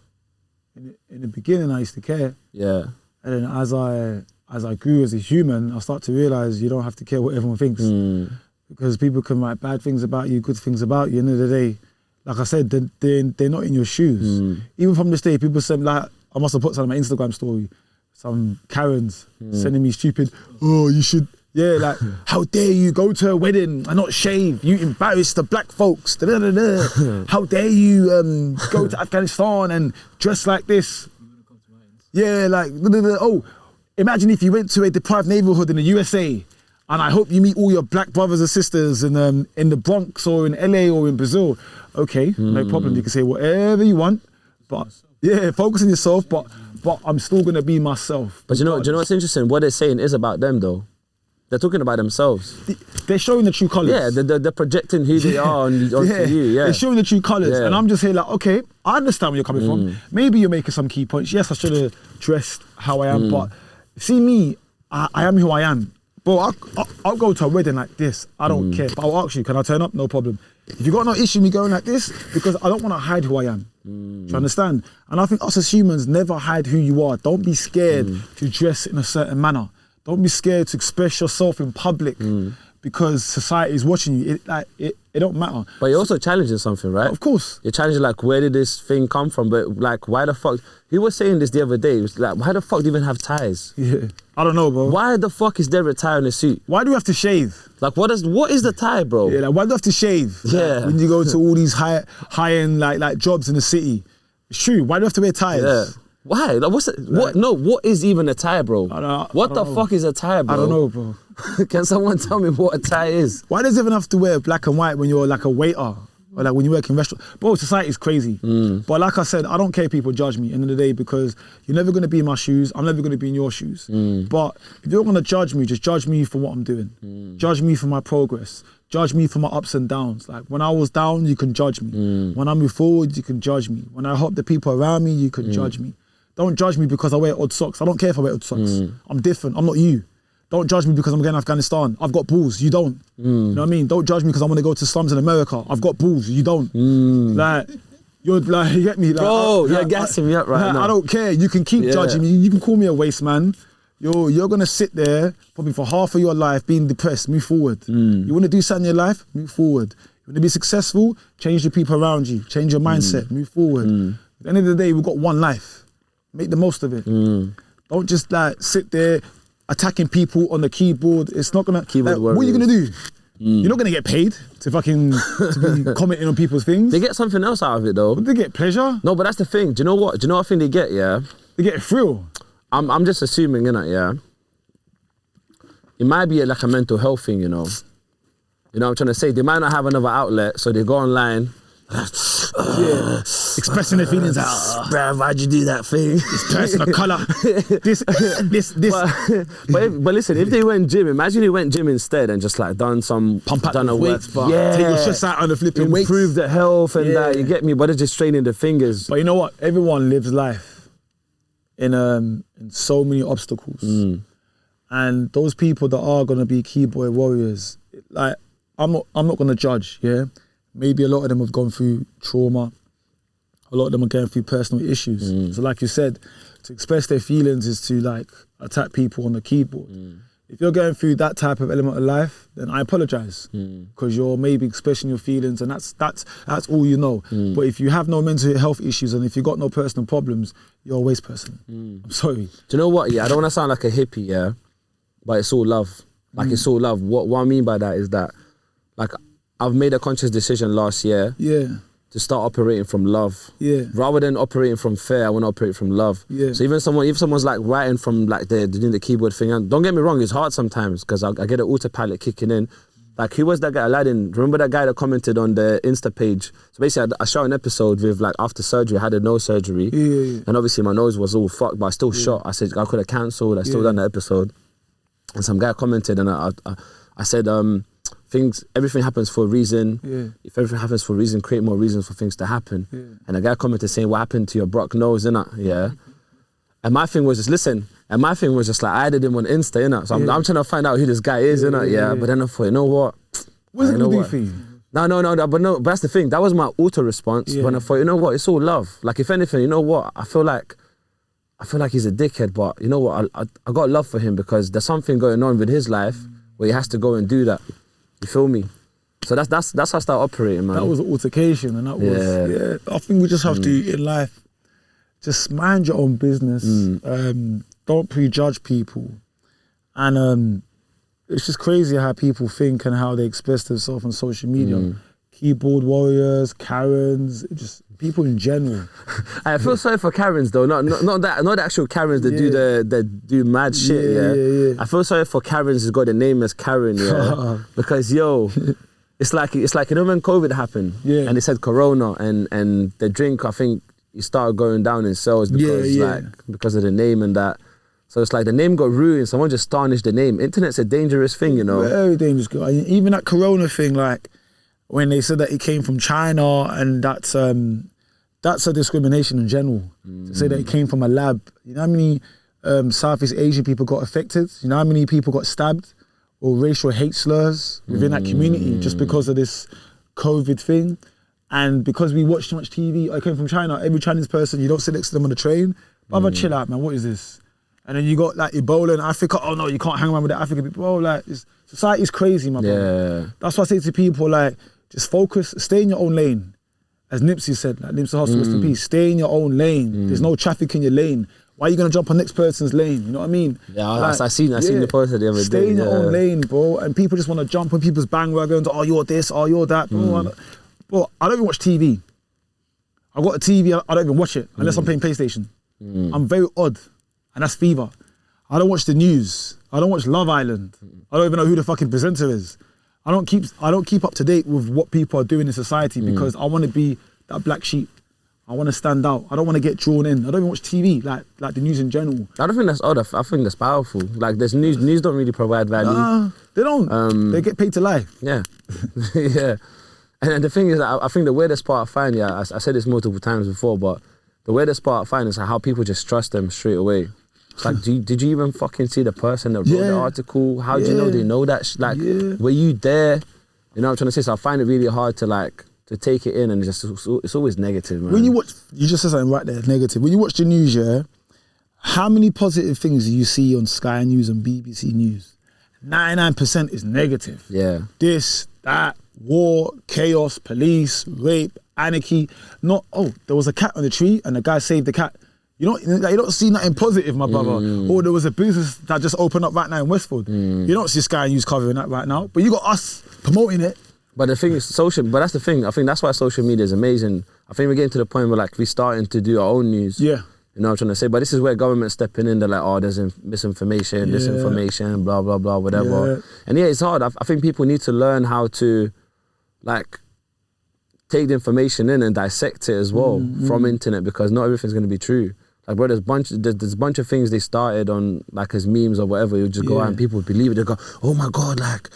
In the beginning, I used to care. Yeah. And then as I grew as a human, I start to realize you don't have to care what everyone thinks, because people can write bad things about you, good things about you. At the end of the day, like I said, they're not in your shoes. Even from this day, people said, like, I must have put something on my Instagram story, some Karens sending me stupid, oh, you should Yeah, like, how dare you go to a wedding and not shave? You embarrass the black folks. Da-da-da-da. How dare you go to Afghanistan and dress like this? Yeah, like, da-da-da. Oh, imagine if you went to a deprived neighborhood in the USA, and I hope you meet all your black brothers and sisters in the Bronx or in LA or in Brazil. Okay, no problem. You can say whatever you want, but yeah, focus on yourself, but I'm still gonna be myself. But do you know what's interesting? What they're saying is about them though. They're talking about themselves. They're showing the true colours. Yeah, they're projecting who they are onto you. Yeah, they're showing the true colours, Yeah. and I'm just here like, okay, I understand where you're coming from. Maybe you're making some key points. Yes, I should have dressed how I am, but see me, I am who I am. Bro, I'll go to a wedding like this. I don't care. But I'll ask you, can I turn up? No problem. If you got no issue me going like this, because I don't want to hide who I am. Do you understand? And I think us as humans never hide who you are. Don't be scared to dress in a certain manner. Don't be scared to express yourself in public because society is watching you. It don't matter. But you're also challenging something, right? Of course. You're challenging like, where did this thing come from? But like, why the fuck? He was saying this the other day. He was like, why the fuck do you even have ties? Yeah. I don't know, bro. Why the fuck is there a tie on a suit? Why do we have to shave? Like, what is the tie, bro? Yeah, like, why do you have to shave? Yeah. When you go to all these high-end like jobs in the city. It's true. Why do you have to wear ties? Yeah. Why? Like, what's it? What? No. What is even a tie, bro? What the fuck is a tie, bro? I don't know, bro. Can someone tell me what a tie is? Why does everyone have to wear black and white when you're like a waiter or like when you work in restaurants? Bro, society is crazy. But like I said, I don't care if people judge me at the end of the day because you're never going to be in my shoes. I'm never going to be in your shoes. But if you're going to judge me, just judge me for what I'm doing. Judge me for my progress. Judge me for my ups and downs. Like when I was down, you can judge me. When I move forward, you can judge me. When I help the people around me, you can judge me. Don't judge me because I wear odd socks. I don't care if I wear odd socks. I'm different. I'm not you. Don't judge me because I'm going to Afghanistan. I've got balls. You don't. You know what I mean? Don't judge me because I want to go to slums in America. I've got balls. You don't. Like, you're like, you get me? Like, Bro, you're gassing me up right now. I don't care. You can keep judging me. You can call me a waste man. You're going to sit there probably for half of your life being depressed. Move forward. You want to do something in your life? Move forward. You want to be successful? Change the people around you. Change your mindset. Move forward. At the end of the day, we've got one life. Make the most of it. Don't just like sit there attacking people on the keyboard. It's not gonna. Like, what are you gonna do? You're not gonna get paid to be commenting on people's things. They get something else out of it though. But they get pleasure. No, but that's the thing. Do you know what? Do you know what I think they get? Yeah. They get a thrill. I'm just assuming, innit? Yeah. It might be like a mental health thing, you know. You know what I'm trying to say? They might not have another outlet, so they go online. Expressing their feelings out. Bruv, why'd you do that thing? This person of colour. This. But listen, if they went gym, imagine they went gym instead and just like done some done a weights, but yeah, take your shit out on the flipping weights. Improve the health and that, you get me? But it's just training the fingers. But you know what? Everyone lives life in so many obstacles. And those people that are gonna be keyboard warriors, like I'm not gonna judge, yeah? Maybe a lot of them have gone through trauma. A lot of them are going through personal issues. So like you said, to express their feelings is to like attack people on the keyboard. If you're going through that type of element of life, then I apologize because you're maybe expressing your feelings and that's all you know. But if you have no mental health issues and if you've got no personal problems, you're a waste person. I'm sorry. Do you know what? Yeah, I don't want to sound like a hippie, yeah, but it's all love. Like it's all love. What I mean by that is that, like, I've made a conscious decision last year to start operating from love. Rather than operating from fear, I want to operate from love. So if someone's like writing from like they're doing the keyboard thing, and don't get me wrong, it's hard sometimes because I get an autopilot kicking in. Like, who was that guy, Aladdin? Remember that guy that commented on the Insta page? So basically, I shot an episode with like after surgery, I had a nose surgery. And obviously my nose was all fucked, but I still shot. I said I could have cancelled, I still done the episode. And some guy commented and I said, everything happens for a reason. If everything happens for a reason, create more reasons for things to happen. And a guy commented saying, what happened to your Brock nose, innit? Yeah. And my thing was just, listen, like, I added him on Insta, innit? So I'm trying to find out who this guy is, innit? Yeah. But then I thought, you know what? What's it gonna do for you? No, but that's the thing. That was my auto response when I thought, you know what? It's all love. Like, if anything, you know what? I feel like he's a dickhead, but you know what? I got love for him because there's something going on with his life where he has to go and do that. You feel me? So that's how I started operating, man. That was an altercation, and that was I think we just have to in life just mind your own business. Don't prejudge people, and it's just crazy how people think and how they express themselves on social media. Keyboard warriors, Karens, just people in general. I feel sorry for Karens though, not the actual Karens that do mad shit. Yeah. I feel sorry for Karens who's got the name as Karen. Yeah, because yo, it's like you know when COVID happened. Yeah. And they said Corona and the drink I think it started going down in sales because of the name and that. So it's like the name got ruined. Someone just tarnished the name. Internet's a dangerous thing, you know. Very dangerous. Even that Corona thing, like when they said that it came from China, and that's a discrimination in general. To say that it came from a lab. You know how many Southeast Asian people got affected? You know how many people got stabbed or racial hate slurs within that community just because of this COVID thing? And because we watch too much TV, I came from China, every Chinese person, you don't sit next to them on the train. Brother, chill out, man, what is this? And then you got like Ebola in Africa. Oh no, you can't hang around with the African people. Bro, like, society's crazy, my brother. That's why I say to people, like, just focus, stay in your own lane. As Nipsey said, like Nipsey Hussle, rest in peace, stay in your own lane. There's no traffic in your lane. Why are you gonna jump on next person's lane? You know what I mean? Yeah, like, I seen the post the other day. Stay in your own lane, bro. And people just wanna jump on people's bandwagons. Oh, you're this, oh, you're that. Bro, I don't even watch TV. I've got a TV, I don't even watch it unless I'm playing PlayStation. I'm very odd, and that's fever. I don't watch the news. I don't watch Love Island. I don't even know who the fucking presenter is. I don't keep up to date with what people are doing in society because I want to be that black sheep. I want to stand out. I don't want to get drawn in. I don't even watch TV, like the news in general. I don't think that's odd. I think that's powerful. Like there's news don't really provide value. They don't. They get paid to lie. Yeah, yeah. And the thing is, I think the weirdest part I find, I said this multiple times before, but the weirdest part I find is how people just trust them straight away. It's like, did you even fucking see the person that wrote the article? How do you know they know that? Were you there? You know what I'm trying to say? So I find it really hard to take it in, and it's always negative, man. When you watch, you just said something right there, negative. When you watch the news, how many positive things do you see on Sky News and BBC News? 99% is negative. Yeah. This, that, war, chaos, police, rape, anarchy. There was a cat on the tree and the guy saved the cat. You don't see nothing positive, my brother. Or there was a business that just opened up right now in Westford. You don't see Sky News covering that right now, but you got us promoting it. But the thing is, but that's the thing. I think that's why social media is amazing. I think we're getting to the point where like we're starting to do our own news. Yeah. You know what I'm trying to say? But this is where government's stepping in. They're like, oh, there's misinformation, disinformation, blah, blah, blah, whatever. Yeah. And it's hard. I think people need to learn how to like take the information in and dissect it as well from internet, because not everything's going to be true. Like, bro, there's a bunch of things they started on like as memes or whatever. You just go out and people believe it. They go, oh my God, like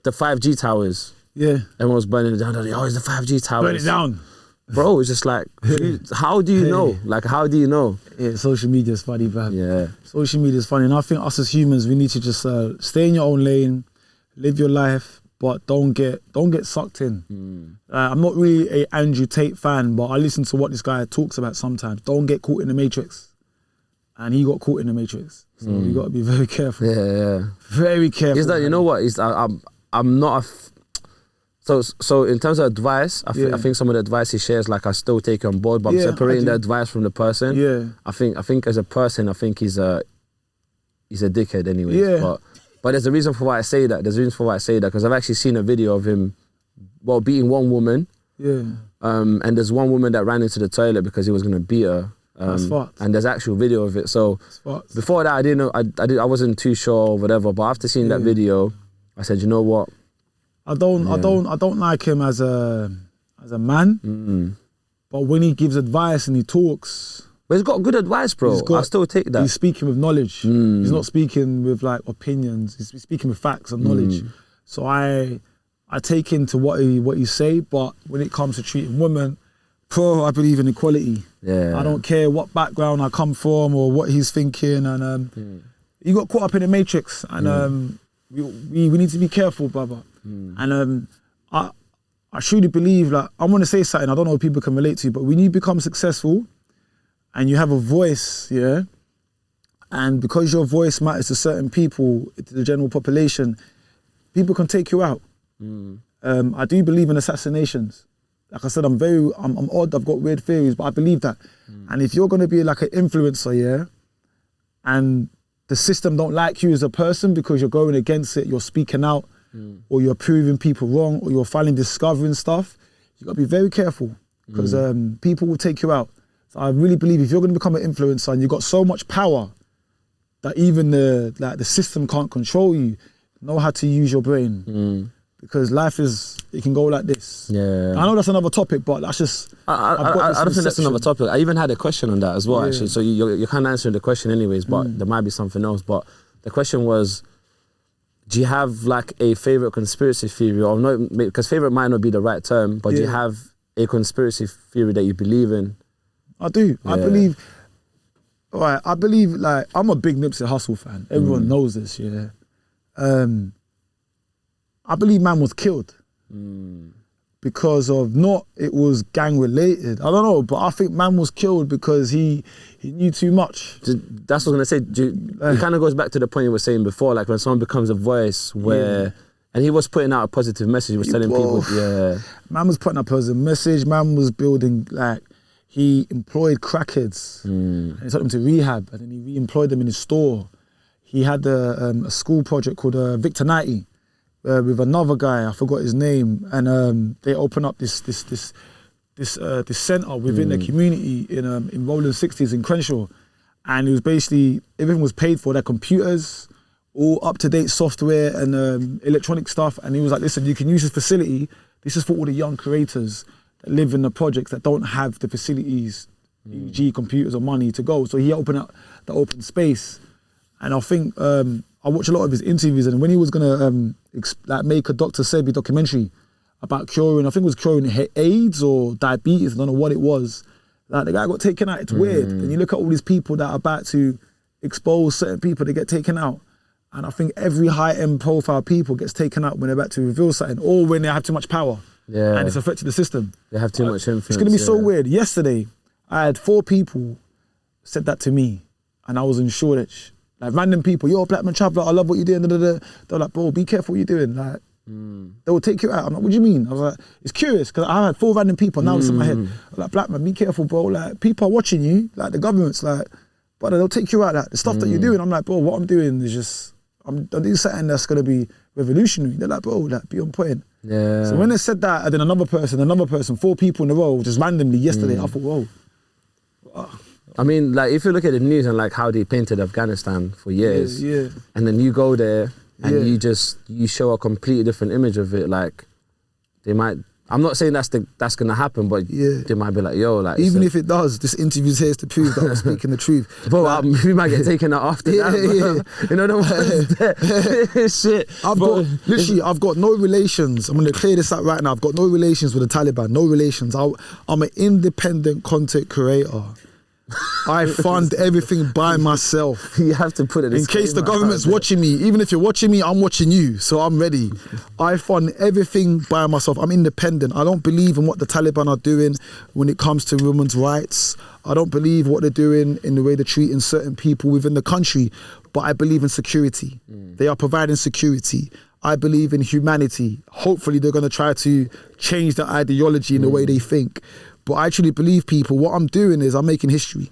the 5G towers. Yeah. Everyone's burning it down. Oh, it's the 5G towers. Burn it down. Bro, it's just like, how do you know? Like, how do you know? Yeah, social media is funny, man. Yeah. Social media is funny. And I think us as humans, we need to just stay in your own lane, live your life, but don't get sucked in. I'm not really a Andrew Tate fan, but I listen to what this guy talks about sometimes. Don't get caught in the matrix. And he got caught in the matrix. So you got to be very careful. Yeah. Very careful. Is that, you know what? I'm not a... So in terms of advice, I think some of the advice he shares, like I still take it on board, but I'm separating the advice from the person. Yeah. I think as a person, I think he's a dickhead anyways. Yeah. But there's a reason for why I say that. Because I've actually seen a video of him, beating one woman. Yeah. And there's one woman that ran into the toilet because he was gonna beat her. That's fucked. And there's actual video of it. So before that, I didn't know. I wasn't too sure or whatever. But after seeing that video, I said, you know what? I don't like him as a man, but when he gives advice and he talks, but he's got good advice, bro. I still take that. He's speaking with knowledge. He's not speaking with like opinions. He's speaking with facts and knowledge. So I take into what he say, but when it comes to treating women, I believe in equality. Yeah. I don't care what background I come from or what he's thinking, and he got caught up in the matrix, and we need to be careful, brother. And I truly believe, like, I'm gonna say something I don't know if people can relate to, but when you become successful and you have a voice, and because your voice matters to certain people, to the general population, people can take you out. I do believe in assassinations. Like I said, I'm odd, I've got weird theories, but I believe that. And if you're gonna be like an influencer, and the system don't like you as a person because you're going against it, you're speaking out, or you're proving people wrong, or you're finally discovering stuff, you gotta be very careful because people will take you out. So I really believe if you're gonna become an influencer and you've got so much power that even the system can't control you, know how to use your brain. Because life it can go like this. Yeah. I know that's another topic, but that's just, I don't think that's another topic. I even had a question on that as well, actually. So you're kind of answering the question anyways, but there might be something else. But the question was, do you have like a favorite conspiracy theory, or not? Because favorite might not be the right term, but do you have a conspiracy theory that you believe in? I do. Yeah. I believe. All right. I believe, like, I'm a big Nipsey Hussle fan. Everyone knows this. Yeah. I believe man was killed because of it was gang related. I don't know, but I think man was killed because he knew too much. That's what I was gonna say. It kind of goes back to the point you were saying before, like when someone becomes a voice where, and he was putting out a positive message. He was telling people, man was putting up a positive message. Man was building, like, he employed crackheads and he took them to rehab, and then he re-employed them in his store. He had a school project called Victor 90. With another guy, I forgot his name, and they opened up this centre within the community in Rolling 60s in Crenshaw, and it was basically everything was paid for. Their computers, all up-to-date software and electronic stuff, and he was like, "Listen, you can use this facility. This is for all the young creators that live in the projects that don't have the facilities, e.g. computers or money to go." So he opened up the open space, and I think. I watched a lot of his interviews, and when he was gonna like make a Dr. Sebi documentary about curing, I think it was curing AIDS or diabetes, I don't know what it was. Like, the guy got taken out. It's weird. And you look at all these people that are about to expose certain people, they get taken out. And I think every high-end profile people gets taken out when they're about to reveal something, or when they have too much power. Yeah. And it's affected the system. They have too much influence. It's gonna be so weird. Yesterday, I had 4 people said that to me, and I was in Shoreditch. Like, random people, yo, Blackman Traveller, I love what you're doing. They're like, bro, be careful what you're doing. Like, they will take you out. I'm like, what do you mean? I was like, it's curious, because I had 4 random people, now it's in my head. I'm like, Blackman, be careful, bro. Like, people are watching you, like the government's like, but they'll take you out. Like, the stuff that you're doing, I'm like, bro, what I'm doing is just, I'm doing something that's gonna be revolutionary. They're like, bro, like, be on point. Yeah. So when they said that, and then another person, 4 people in a row, just randomly yesterday, I thought, whoa. I mean, like, if you look at the news and like how they painted Afghanistan for years, and then you go there and you show a completely different image of it, like, they might. I'm not saying that's gonna happen, but they might be like, yo, like, even if it does, this interview's here to prove that I'm speaking the truth. Bro, like, we might get taken out after that. You know the shit. I've got no relations. I'm gonna clear this out right now. I've got no relations with the Taliban. No relations. I'm an independent content creator. I fund everything by myself. You have to put it in case the government's watching me. Even if you're watching me, I'm watching you, so I'm ready. I fund everything by myself. I'm independent. I don't believe in what the Taliban are doing when it comes to women's rights. I don't believe what they're doing in the way they're treating certain people within the country, but I believe in security. They are providing security. I believe in humanity. Hopefully they're going to try to change the ideology in the way they think. But I actually believe people, what I'm doing is I'm making history.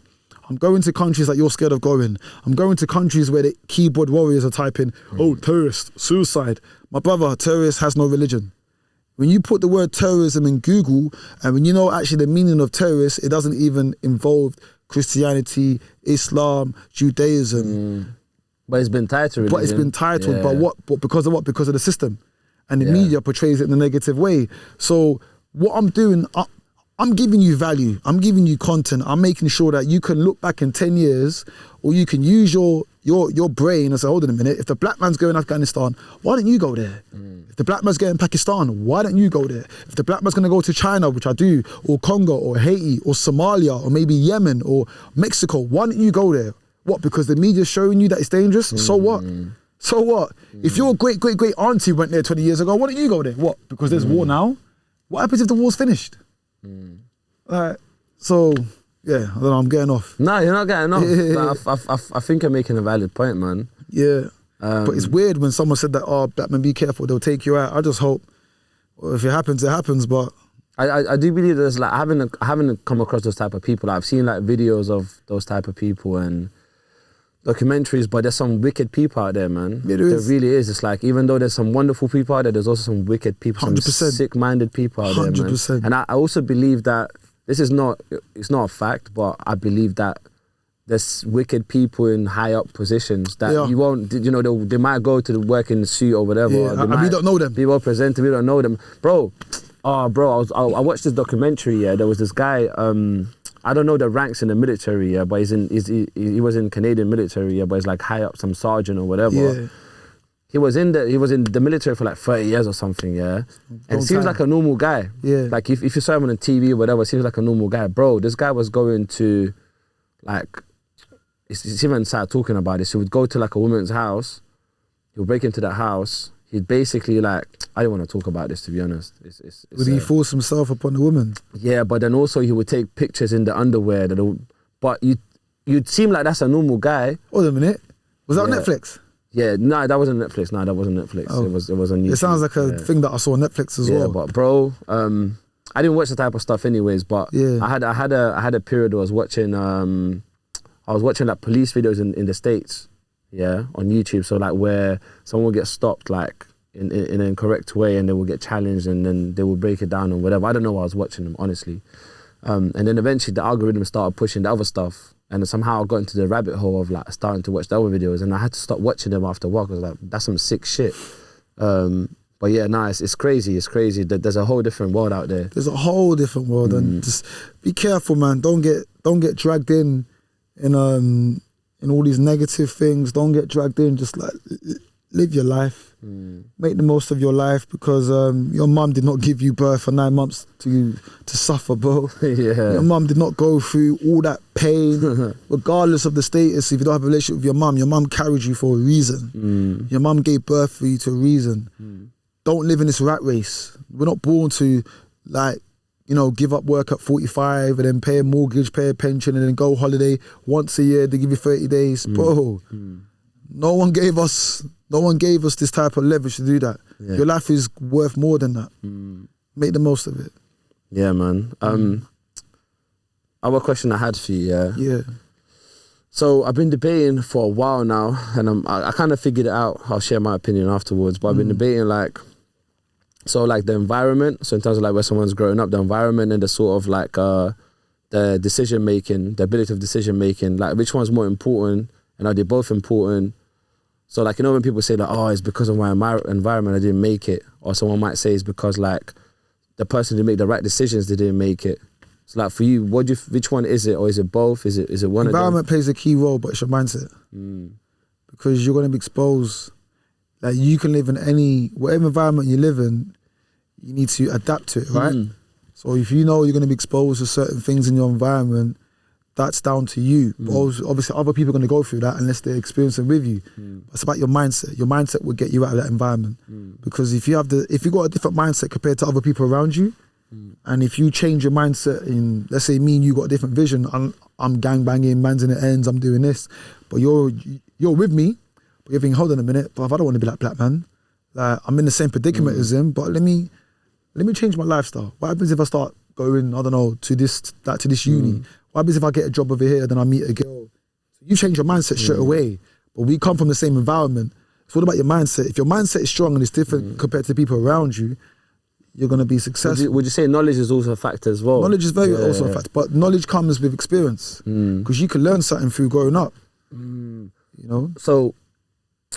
I'm going to countries that you're scared of going. I'm going to countries where the keyboard warriors are typing, oh, terrorist, suicide. My brother, terrorist has no religion. When you put the word terrorism in Google, and when you know actually the meaning of terrorist, it doesn't even involve Christianity, Islam, Judaism. But it's been tied to religion. But it's been titled, but what? But because of what? Because of the system. And the media portrays it in a negative way. So what I'm doing, I'm giving you value. I'm giving you content. I'm making sure that you can look back in 10 years, or you can use your brain and say, hold on a minute, if the black man's going to Afghanistan, why don't you go there? If the black man's going to Pakistan, why don't you go there? If the black man's going to go to China, which I do, or Congo, or Haiti, or Somalia, or maybe Yemen, or Mexico, why don't you go there? What, because the media's showing you that it's dangerous? So what? So what? If your great auntie went there 20 years ago, why don't you go there? What, because there's war now? What happens if the war's finished? So, yeah, I don't know, I'm getting off. No, you're not getting off. Like, I think you're making a valid point, man. Yeah, but it's weird when someone said that, oh, Blackman, be careful, they'll take you out. I just hope, well, if it happens, but... I do believe there's like, I haven't come across those type of people. I've seen like videos of those type of people, and documentaries, but there's some wicked people out there, man. Yeah, there is. really is. It's like, even though there's some wonderful people out there, there's also some wicked people, 100%. some sick-minded people out there, man. 100%. And I also believe that, it's not a fact, but I believe that there's wicked people in high up positions that you won't, you know, they might go to the work in the suit or whatever. Yeah, and we don't know them. Be well presented, we don't know them. Bro, I watched this documentary, yeah. There was this guy, I don't know the ranks in the military, yeah, but he was in Canadian military, yeah, but he's like high up, some sergeant or whatever. Yeah. He was in the military for like 30 years or something, yeah. And seems like a normal guy. Yeah. Like if you saw him on the TV or whatever, seems like a normal guy. Bro, this guy was going to, like, it's even sad talking about this. He would go to like a woman's house, he would break into that house, he'd basically like, I don't want to talk about this, to be honest. Would he force himself upon the woman? Yeah, but then also he would take pictures in the underwear. But you'd seem like that's a normal guy. Hold a minute. Was that on Netflix? Yeah, no, that wasn't Netflix. No, that wasn't Netflix. Oh. It was on YouTube. It sounds like a thing that I saw on Netflix as well. Yeah, but bro, I didn't watch the type of stuff anyways. But I had a period where I was watching like police videos in the States, yeah, on YouTube. So like where someone will get stopped like in an incorrect way and they will get challenged and then they will break it down or whatever. I don't know why I was watching them, honestly. And then eventually the algorithm started pushing the other stuff, and somehow I got into the rabbit hole of like starting to watch the other videos, and I had to stop watching them after a while because like, that's some sick shit. But yeah, it's crazy. It's crazy. There's a whole different world out there. There's a whole different world, and just be careful, man. Don't get dragged in all these negative things. Don't get dragged in. Just like live your life. Make the most of your life, because your mum did not give you birth for 9 months to suffer, bro. Yeah. Your mum did not go through all that pain, regardless of the status. If you don't have a relationship with your mum carried you for a reason. Your mum gave birth for you to a reason. Don't live in this rat race. We're not born to, like, you know, give up work at 45 and then pay a mortgage, pay a pension, and then go holiday once a year. They give you 30 days, bro. No one gave us this type of leverage to do that. Yeah. Your life is worth more than that. Make the most of it. Yeah, man. Other question I had for you, Yeah. So I've been debating for a while now, and I kind of figured it out. I'll share my opinion afterwards, but I've been debating like the environment. So in terms of like where someone's growing up, the environment and the sort of like the decision making, the ability of decision making, like which one's more important, and are they both important? So like, you know, when people say like, oh, it's because of my environment I didn't make it, or someone might say it's because like the person didn't make the right decisions, they didn't make it. So like for you, which one is it, or is it both? Is it one of them? Environment plays a key role, but it's your mindset. Because you're going to be exposed. Like you can live in whatever environment you live in, you need to adapt to it, right? So if you know you're going to be exposed to certain things in your environment, that's down to you. But obviously other people are going to go through that unless they're experiencing with you. It's about your mindset. Your mindset will get you out of that environment. Because if you've got a different mindset compared to other people around you, and if you change your mindset in, let's say me and you got a different vision, I'm gang banging, man's in the ends, I'm doing this, but you're with me, but you're thinking, hold on a minute, but I don't want to be like Blackman. Like I'm in the same predicament as him, but let me change my lifestyle. What happens if I start going, I don't know, to this uni? What happens if I get a job over here, then I meet a girl? So you change your mindset straight away, but we come from the same environment. It's all about your mindset. If your mindset is strong and it's different compared to people around you, you're going to be successful. Would you say knowledge is also a factor as well? Knowledge is also a factor, but knowledge comes with experience, because you can learn something through growing up. You know? So,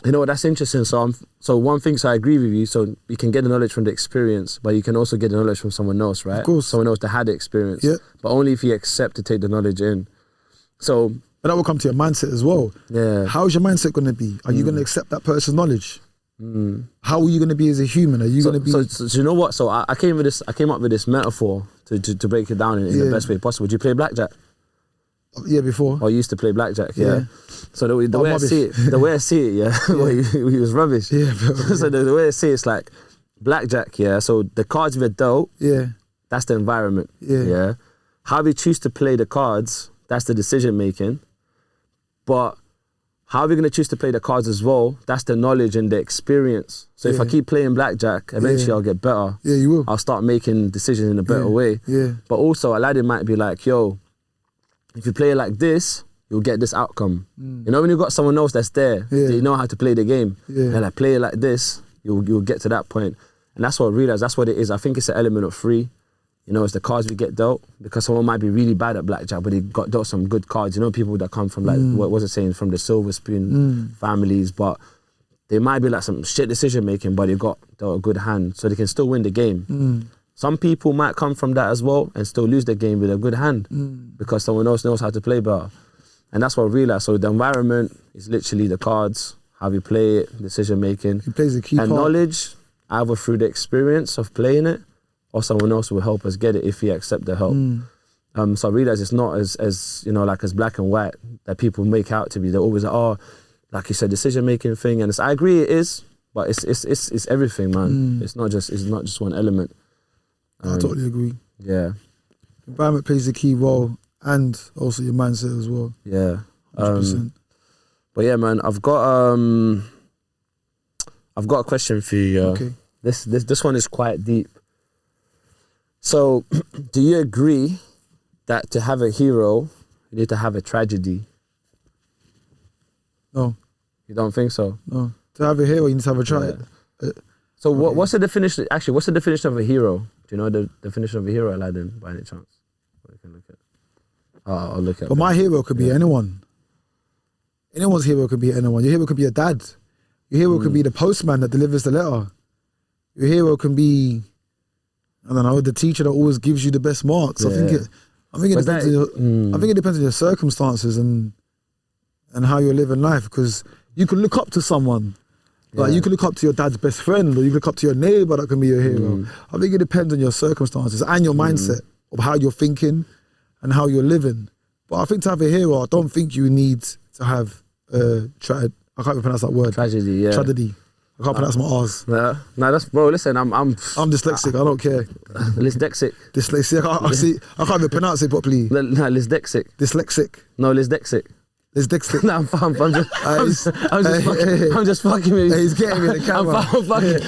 you know what, that's interesting. So one thing, so I agree with you. So you can get the knowledge from the experience, but you can also get the knowledge from someone else, right? Of course. Someone else that had the experience. Yeah. But only if you accept to take the knowledge in. So. But that will come to your mindset as well. Yeah. How is your mindset going to be? Are you going to accept that person's knowledge? How are you going to be as a human? Are you going to be? So you know what? So I came up with this metaphor to break it down in the best way possible. Do you play blackjack? Yeah, before. I used to play blackjack. Yeah. So the way I see it, yeah, well, he was rubbish. Yeah. So the way I see it's like blackjack. Yeah. So the cards we're dealt. Yeah. That's the environment. Yeah. Yeah. How we choose to play the cards, that's the decision making. But how are we going to choose to play the cards as well? That's the knowledge and the experience. So if I keep playing blackjack, eventually I'll get better. Yeah, you will. I'll start making decisions in a better way. Yeah. But also Aladdin might be like, yo, if you play it like this, you'll get this outcome. You know, when you've got someone else that's there, they know how to play the game. And like play it like this, you'll get to that point. And that's what I realized, that's what it is. I think it's an element of free. You know, it's the cards we get dealt, because someone might be really bad at blackjack, but they got dealt some good cards. You know, people that come from like, what was it saying, from the silver spoon families, but they might be like some shit decision making, but they got dealt a good hand, so they can still win the game. Some people might come from that as well and still lose the game with a good hand because someone else knows how to play better. And that's what I realized. So the environment is literally the cards, how we play it, decision making. He plays a key part. And knowledge, either through the experience of playing it, or someone else will help us get it if we accept the help. So I realized it's not as you know, like as black and white that people make out to be. They're always like, oh, like you said, decision making thing. And I agree it is, but it's everything, man. It's not just one element. I totally agree. Yeah. Environment plays a key role, and also your mindset as well. Yeah. 100%. But yeah, man, I've got a question for you. Okay. This one is quite deep. So, do you agree that to have a hero, you need to have a tragedy? No. You don't think so? No. To have a hero, you need to have a try. Yeah. So what's the definition? Actually, what's the definition of a hero? Do you know the definition of a hero, Aladdin, by any chance? We can look at. I'll look at. But my hero could be anyone. Anyone's hero could be anyone. Your hero could be a dad. Your hero could be the postman that delivers the letter. Your hero can be, I don't know, the teacher that always gives you the best marks. I think it depends on your circumstances and how you're living life, because you can look up to someone. Like you can look up to your dad's best friend, or you can look up to your neighbor that can be your hero. I think it depends on your circumstances and your mindset of how you're thinking and how you're living. But I think to have a hero, I don't think you need to have I can't even pronounce that word. Tragedy, yeah. Tragedy. I can't pronounce my R's. No, that's, bro, listen, I'm dyslexic, I don't care. Dyslexic. Dyslexic, I can't even pronounce it properly. No, dyslexic. Dyslexic. No, dyslexic. Dyslexic. No, I'm just fucking with you. He's getting me in the camera.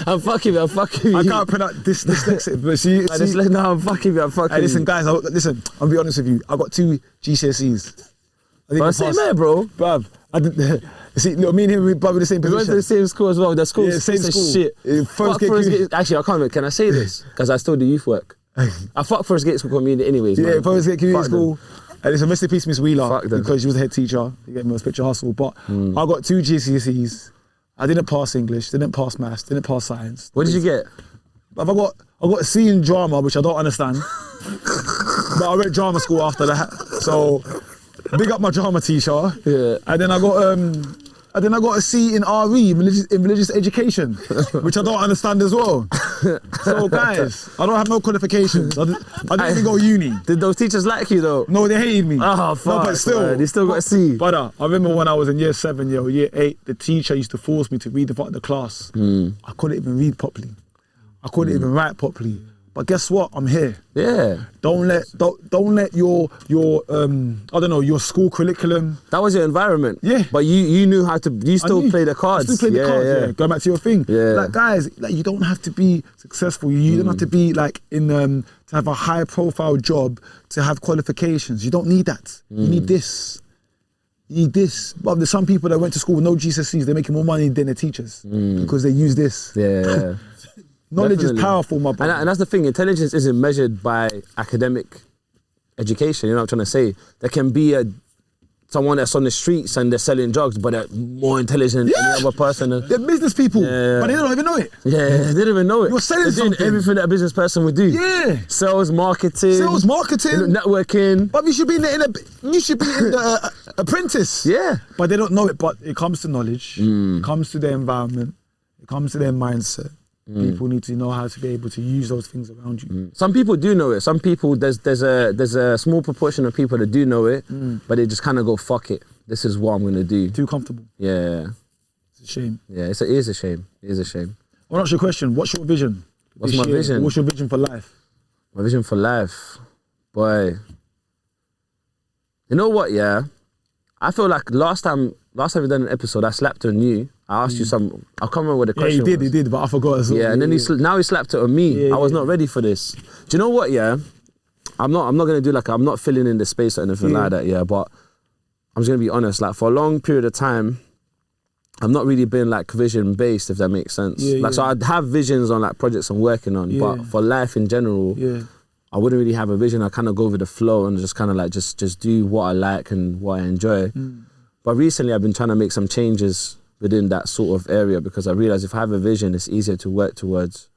I'm fucking with you. I can't pronounce dyslexic, but see. No, I'm fucking with you. Hey, listen, guys, listen, I'll be honest with you. I got 2 GCSEs. But same there, bro. Bruv, see, look, me and him, we probably the same position. We went to the same school as well. The school is same school. Shit. Actually, I can't even, can I say this? Because I still do youth work. I fuck Forest Gate School community anyways, man. Yeah, Forest Gate Community School. And it's a Mr. Peace, Miss Wheeler, Fuck them. because she was the head teacher. He gave me a picture hustle. But I got 2 GCSEs. I didn't pass English, didn't pass maths, didn't pass science. What did you get? I got a C in drama, which I don't understand. But I went drama school after that. So big up my drama teacher. Yeah. And then I got a C in RE, in religious education, which I don't understand as well. So guys, I don't have no qualifications. I didn't even go uni. Did those teachers like you though? No, they hated me. Oh, fuck. No, but still. Man, they still got a C. But I remember when I was in year 7 or year 8, the teacher used to force me to read the front of the class. I couldn't even read properly. I couldn't even write properly. But guess what? I'm here. Yeah. Don't let your I don't know, your school curriculum. That was your environment. Yeah. But you knew how to. You still play the cards. I still play the cards. Yeah. Go back to your thing. Yeah. Like guys, like you don't have to be successful. You don't have to be like in to have a high profile job to have qualifications. You don't need that. You need this. You need this. But there's some people that went to school with no GCSEs. They're making more money than their teachers because they use this. Yeah. Knowledge Definitely. is powerful, my brother. And that's the thing, intelligence isn't measured by academic education, you know what I'm trying to say? There can be someone that's on the streets and they're selling drugs, but they're more intelligent than any other person. They're business people, but they don't even know it. Yeah, they didn't even know it. You're selling they're doing something. everything that a business person would do. Yeah. Sales, marketing. Networking. But you should be in the apprentice. Yeah. But they don't know it, but it comes to knowledge, it comes to their environment, it comes to their mindset. People need to know how to be able to use those things around you. Some people do know it. Some people, there's a small proportion of people that do know it, but they just kind of go, fuck it. This is what I'm going to do. Too comfortable. Yeah. It's a shame. Yeah, it is a shame. It is a shame. I'll ask you a question. What's your vision? What's my vision? What's your vision for life? My vision for life? Boy. You know what, yeah? I feel like last time we done an episode, I slapped on you. I asked you some, I can't remember what the question was. Yeah, he did, but I forgot as well. Yeah, and then now he slapped it on me. I was not ready for this. Do you know what, yeah? I'm not gonna do I'm not filling in the space or anything like that, yeah, but I'm just gonna be honest, like for a long period of time, I've not really been like vision based, if that makes sense. So I'd have visions on like projects I'm working on, but for life in general, I wouldn't really have a vision. I kind of go with the flow and just kind of like just do what I like and what I enjoy. But recently I've been trying to make some changes within that sort of area because I realize if I have a vision, it's easier to work towards.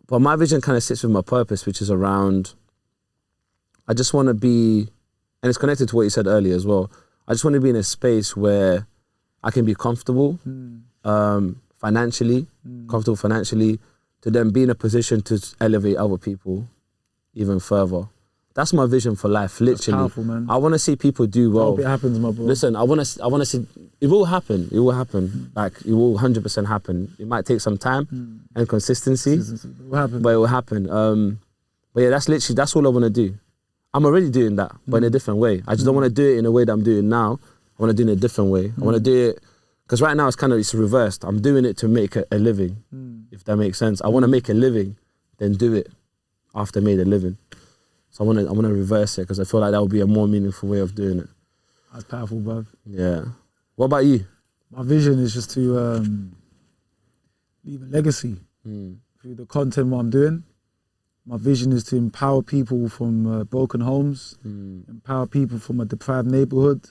But my vision kind of sits with my purpose, which is around, I just want to be, and it's connected to what you said earlier as well, I just want to be in a space where I can be comfortable financially, to then be in a position to elevate other people even further. That's my vision for life, literally. That's powerful, man. I want to see people do well. I hope it happens, my bro. Listen, I want to see, it will happen. It will happen. Like, it will 100% happen. It might take some time and consistency, It will happen. but it will happen. But yeah, that's all I want to do. I'm already doing that, but in a different way. I just don't want to do it in a way that I'm doing now. I want to do it in a different way. I want to do it, because right now it's reversed. I'm doing it to make a living, if that makes sense. I want to make a living, then do it after I made a living. So I want to reverse it because I feel like that would be a more meaningful way of doing it. That's powerful, bruv. Yeah. What about you? My vision is just to leave a legacy through the content what I'm doing. My vision is to empower people from broken homes, empower people from a deprived neighborhood,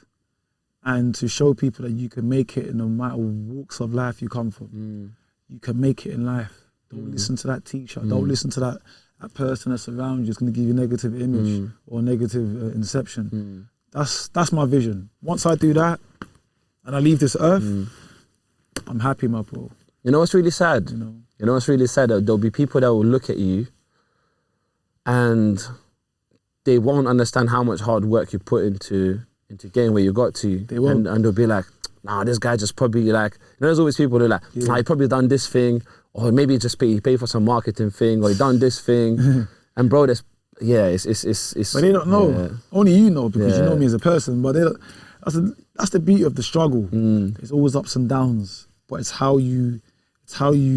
and to show people that you can make it in no matter walks of life you come from. You can make it in life. Don't listen to that teacher. Don't listen to that person that's around you is going to give you a negative image or negative inception. That's my vision. Once I do that and I leave this earth, I'm happy, my bro. You know what's really sad? You know what's really sad? There'll be people that will look at you and they won't understand how much hard work you put into getting where you got to. They won't. And they'll be like, nah, this guy just probably like, there's always people who are like, nah, he probably done this thing, or maybe he paid for some marketing thing, or he done this thing. And bro, it's but they don't know. Yeah. Only you know, because you know me as a person. But that's the beauty of the struggle. There's always ups and downs, but it's how you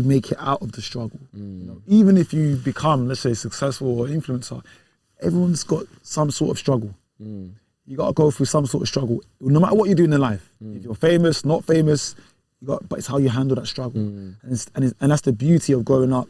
make it out of the struggle. You know? Even if you become, let's say, successful or influencer, everyone's got some sort of struggle. You got to go through some sort of struggle, no matter what you're doing in life. If you're famous, not famous, but it's how you handle that struggle. And that's the beauty of growing up.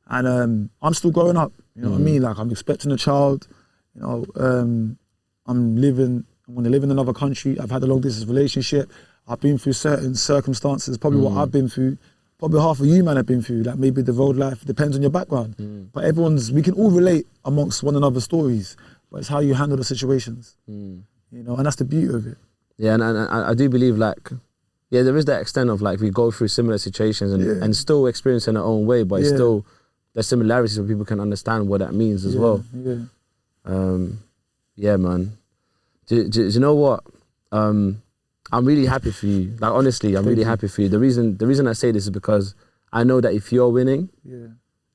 And I'm still growing up. You know what I mean? Like, I'm expecting a child. You know, I'm going to live in another country. I've had a long distance relationship. I've been through certain circumstances, probably what I've been through. Probably half of you man have been through, like maybe the road life, depends on your background. But we can all relate amongst one another's stories, but it's how you handle the situations, you know, and that's the beauty of it. Yeah, and I do believe like, yeah, there is that extent of like we go through similar situations and still experience in our own way, but it's still, there's similarities where people can understand what that means as well. Yeah, man. Do you know what? I'm really happy for you. Like, honestly, I'm really happy for you. The reason I say this is because I know that if you're winning,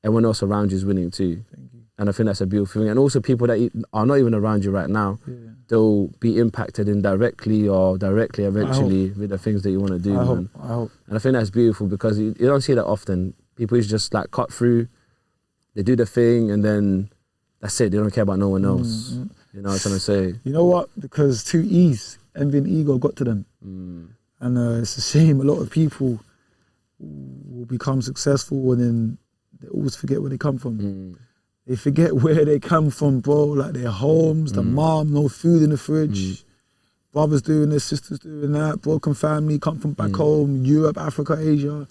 everyone else around you is winning too. Thank you. And I think that's a beautiful thing. And also people that are not even around you right now, they'll be impacted indirectly or directly eventually with the things that you want to do, man. I hope. And I think that's beautiful because you don't see that often. People just like cut through, they do the thing, and then that's it. They don't care about no one else. You know what I'm trying to say? You know what? Because 2 E's, envy and ego, got to them. And it's a shame a lot of people will become successful and then they always forget where they come from. They forget where they come from, bro. Like their homes, the mom, no food in the fridge. Brothers doing this, sisters doing that, broken family, come from back home, Europe, Africa, Asia.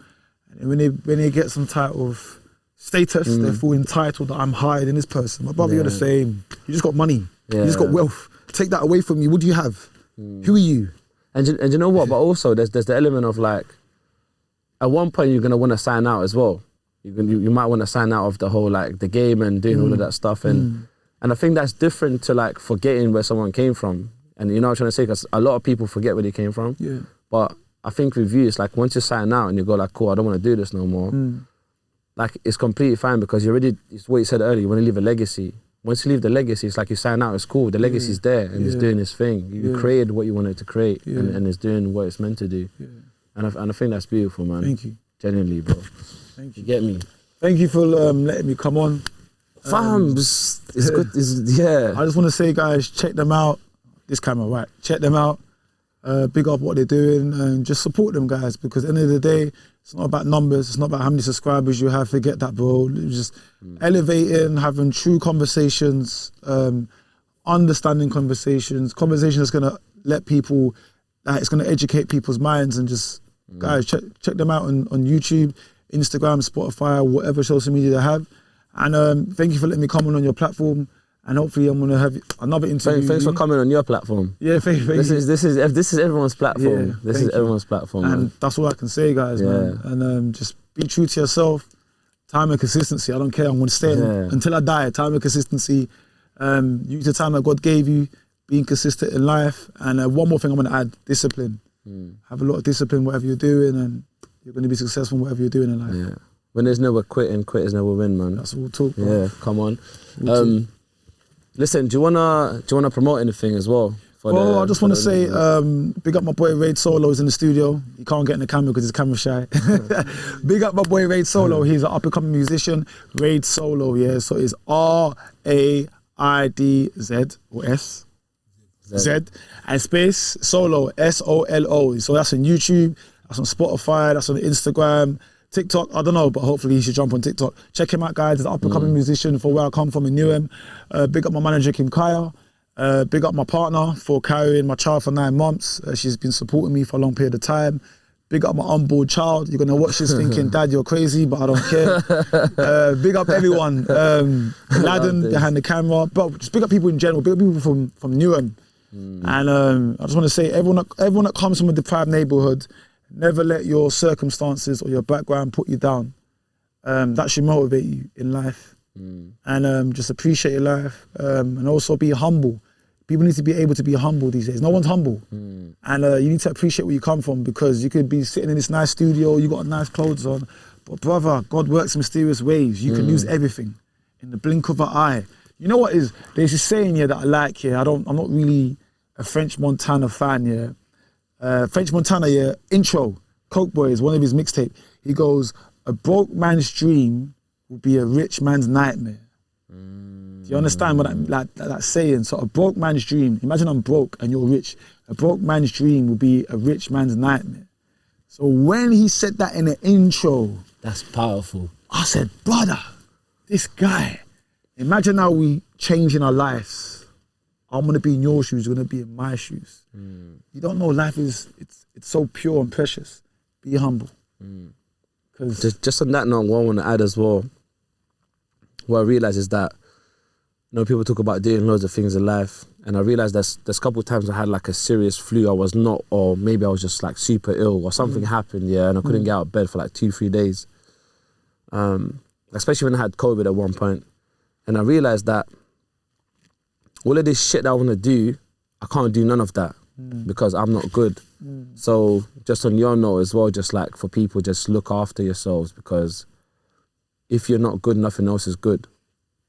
And when they get some type of status, they feel entitled that I'm higher than this person. My brother, you're the same. You just got money. You just got wealth. Take that away from me. What do you have? Who are you? And you know what? But also, there's the element of like, at one point you're gonna want to sign out as well. You might want to sign out of the whole like the game and doing all of that stuff. And I think that's different to like forgetting where someone came from. And you know what I'm trying to say? Because a lot of people forget where they came from. But I think with you, it's like once you sign out and you go like, cool, I don't want to do this no more. Like it's completely fine because it's what you said earlier, you want to leave a legacy. Once you leave the legacy, it's like you sign out, it's cool. The legacy's there and it's doing its thing. You created what you wanted to create and it's doing what it's meant to do. And I think that's beautiful, man. Thank you. Genuinely, bro. Thank you. You get me? Thank you for letting me come on. Fam, it's good. I just want to say, guys, check them out. this camera, right? Check them out. Big up what they're doing and just support them, guys, because at the end of the day, it's not about numbers, it's not about how many subscribers you have. Forget that, bro. Just elevating, having true conversations, understanding conversations that's gonna let people, it's gonna educate people's minds, and just guys, check them out on YouTube, Instagram, Spotify, whatever social media they have. And thank you for letting me come on your platform. And hopefully I'm gonna have another interview. Thanks for coming on your platform. Yeah, thank you. This is everyone's platform. Yeah, this is everyone's platform, and man. that's all I can say, guys, man. And just be true to yourself. Time and consistency. I don't care. I'm gonna stay until I die. Time and consistency. Use the time that God gave you. Being consistent in life. And one more thing I'm gonna add: discipline. Have a lot of discipline, whatever you're doing, and you're gonna be successful in whatever you're doing in life. Yeah. When there's never quitting, quitters never win, man. That's what we'll talk about. Yeah, come on. Listen, do you wanna promote anything as well? I just want to say, big up my boy Raidz Solo. He's in the studio. He can't get in the camera because he's camera shy. Big up my boy Raidz Solo. He's an up and coming musician. Raidz Solo, yeah. So it's RAIDZ or S Z and space Solo SOLO. So that's on YouTube. That's on Spotify. That's on Instagram. TikTok, I don't know, but hopefully he should jump on TikTok. Check him out, guys. He's an up-and-coming musician for where I come from in Newham. Big up my manager, Kayaa. Big up my partner for carrying my child for 9 months. She's been supporting me for a long period of time. Big up my onboard child. You're going to watch this thinking, Dad, you're crazy, but I don't care. Big up everyone. Laden behind the camera. But just big up people in general. Big up people from Newham. And I just want to say, everyone that comes from a deprived neighborhood, never let your circumstances or your background put you down. That should motivate you in life. And just appreciate your life. And also be humble. People need to be able to be humble these days. No one's humble. And you need to appreciate where you come from, because you could be sitting in this nice studio, you got nice clothes on, but brother, God works in mysterious ways. You can lose everything in the blink of an eye. You know what is, there's this saying here that I like here. I'm not really a French Montana fan here. French Montana, intro, Coke Boys, one of his mixtape. He goes, a broke man's dream will be a rich man's nightmare. Do you understand what that saying? So a broke man's dream, imagine I'm broke and you're rich. A broke man's dream will be a rich man's nightmare. So when he said that in the intro, that's powerful. I said, brother, this guy, imagine how we changing our lives. I'm gonna be in your shoes, you're gonna be in my shoes. You don't know, life is, it's so pure and precious. Be humble. Just on that note, what I want to add as well, what I realize is that, you know, people talk about doing loads of things in life, and I realized there's a couple of times I had like a serious flu, I was not, or maybe I was just like super ill, or something happened, and I couldn't get out of bed for like 2-3 days. Especially when I had COVID at one point. And I realized that all of this shit that I want to do, I can't do none of that because I'm not good. So just on your note as well, just like for people, just look after yourselves, because if you're not good, nothing else is good.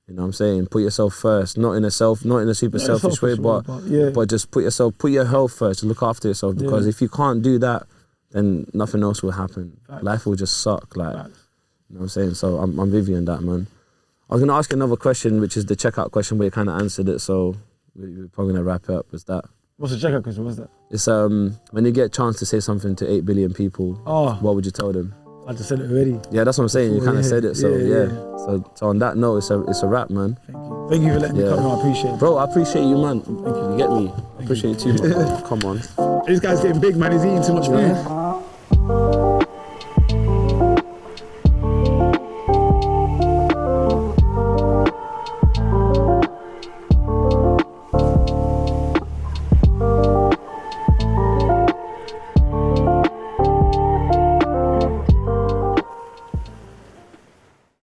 You know what I'm saying? Put yourself first, not in a super selfish way, but just put your health first, look after yourself, because if you can't do that, then nothing else will happen. Life will just suck, like, you know what I'm saying? So I'm with you on that, man. I was gonna ask you another question, which is the checkout question, but you kind of answered it, so we're probably gonna wrap it up with that. What's the checkout question? What's that? It's when you get a chance to say something to 8 billion people, what would you tell them? I just said it already. Yeah, that's what I'm saying. You kind of said it, so yeah. So on that note, it's a wrap, man. Thank you for letting me come on. I appreciate it. Bro, I appreciate you, man. Thank you. You get me? I appreciate you too, man. Come on. This guy's getting big, man. He's eating too much food.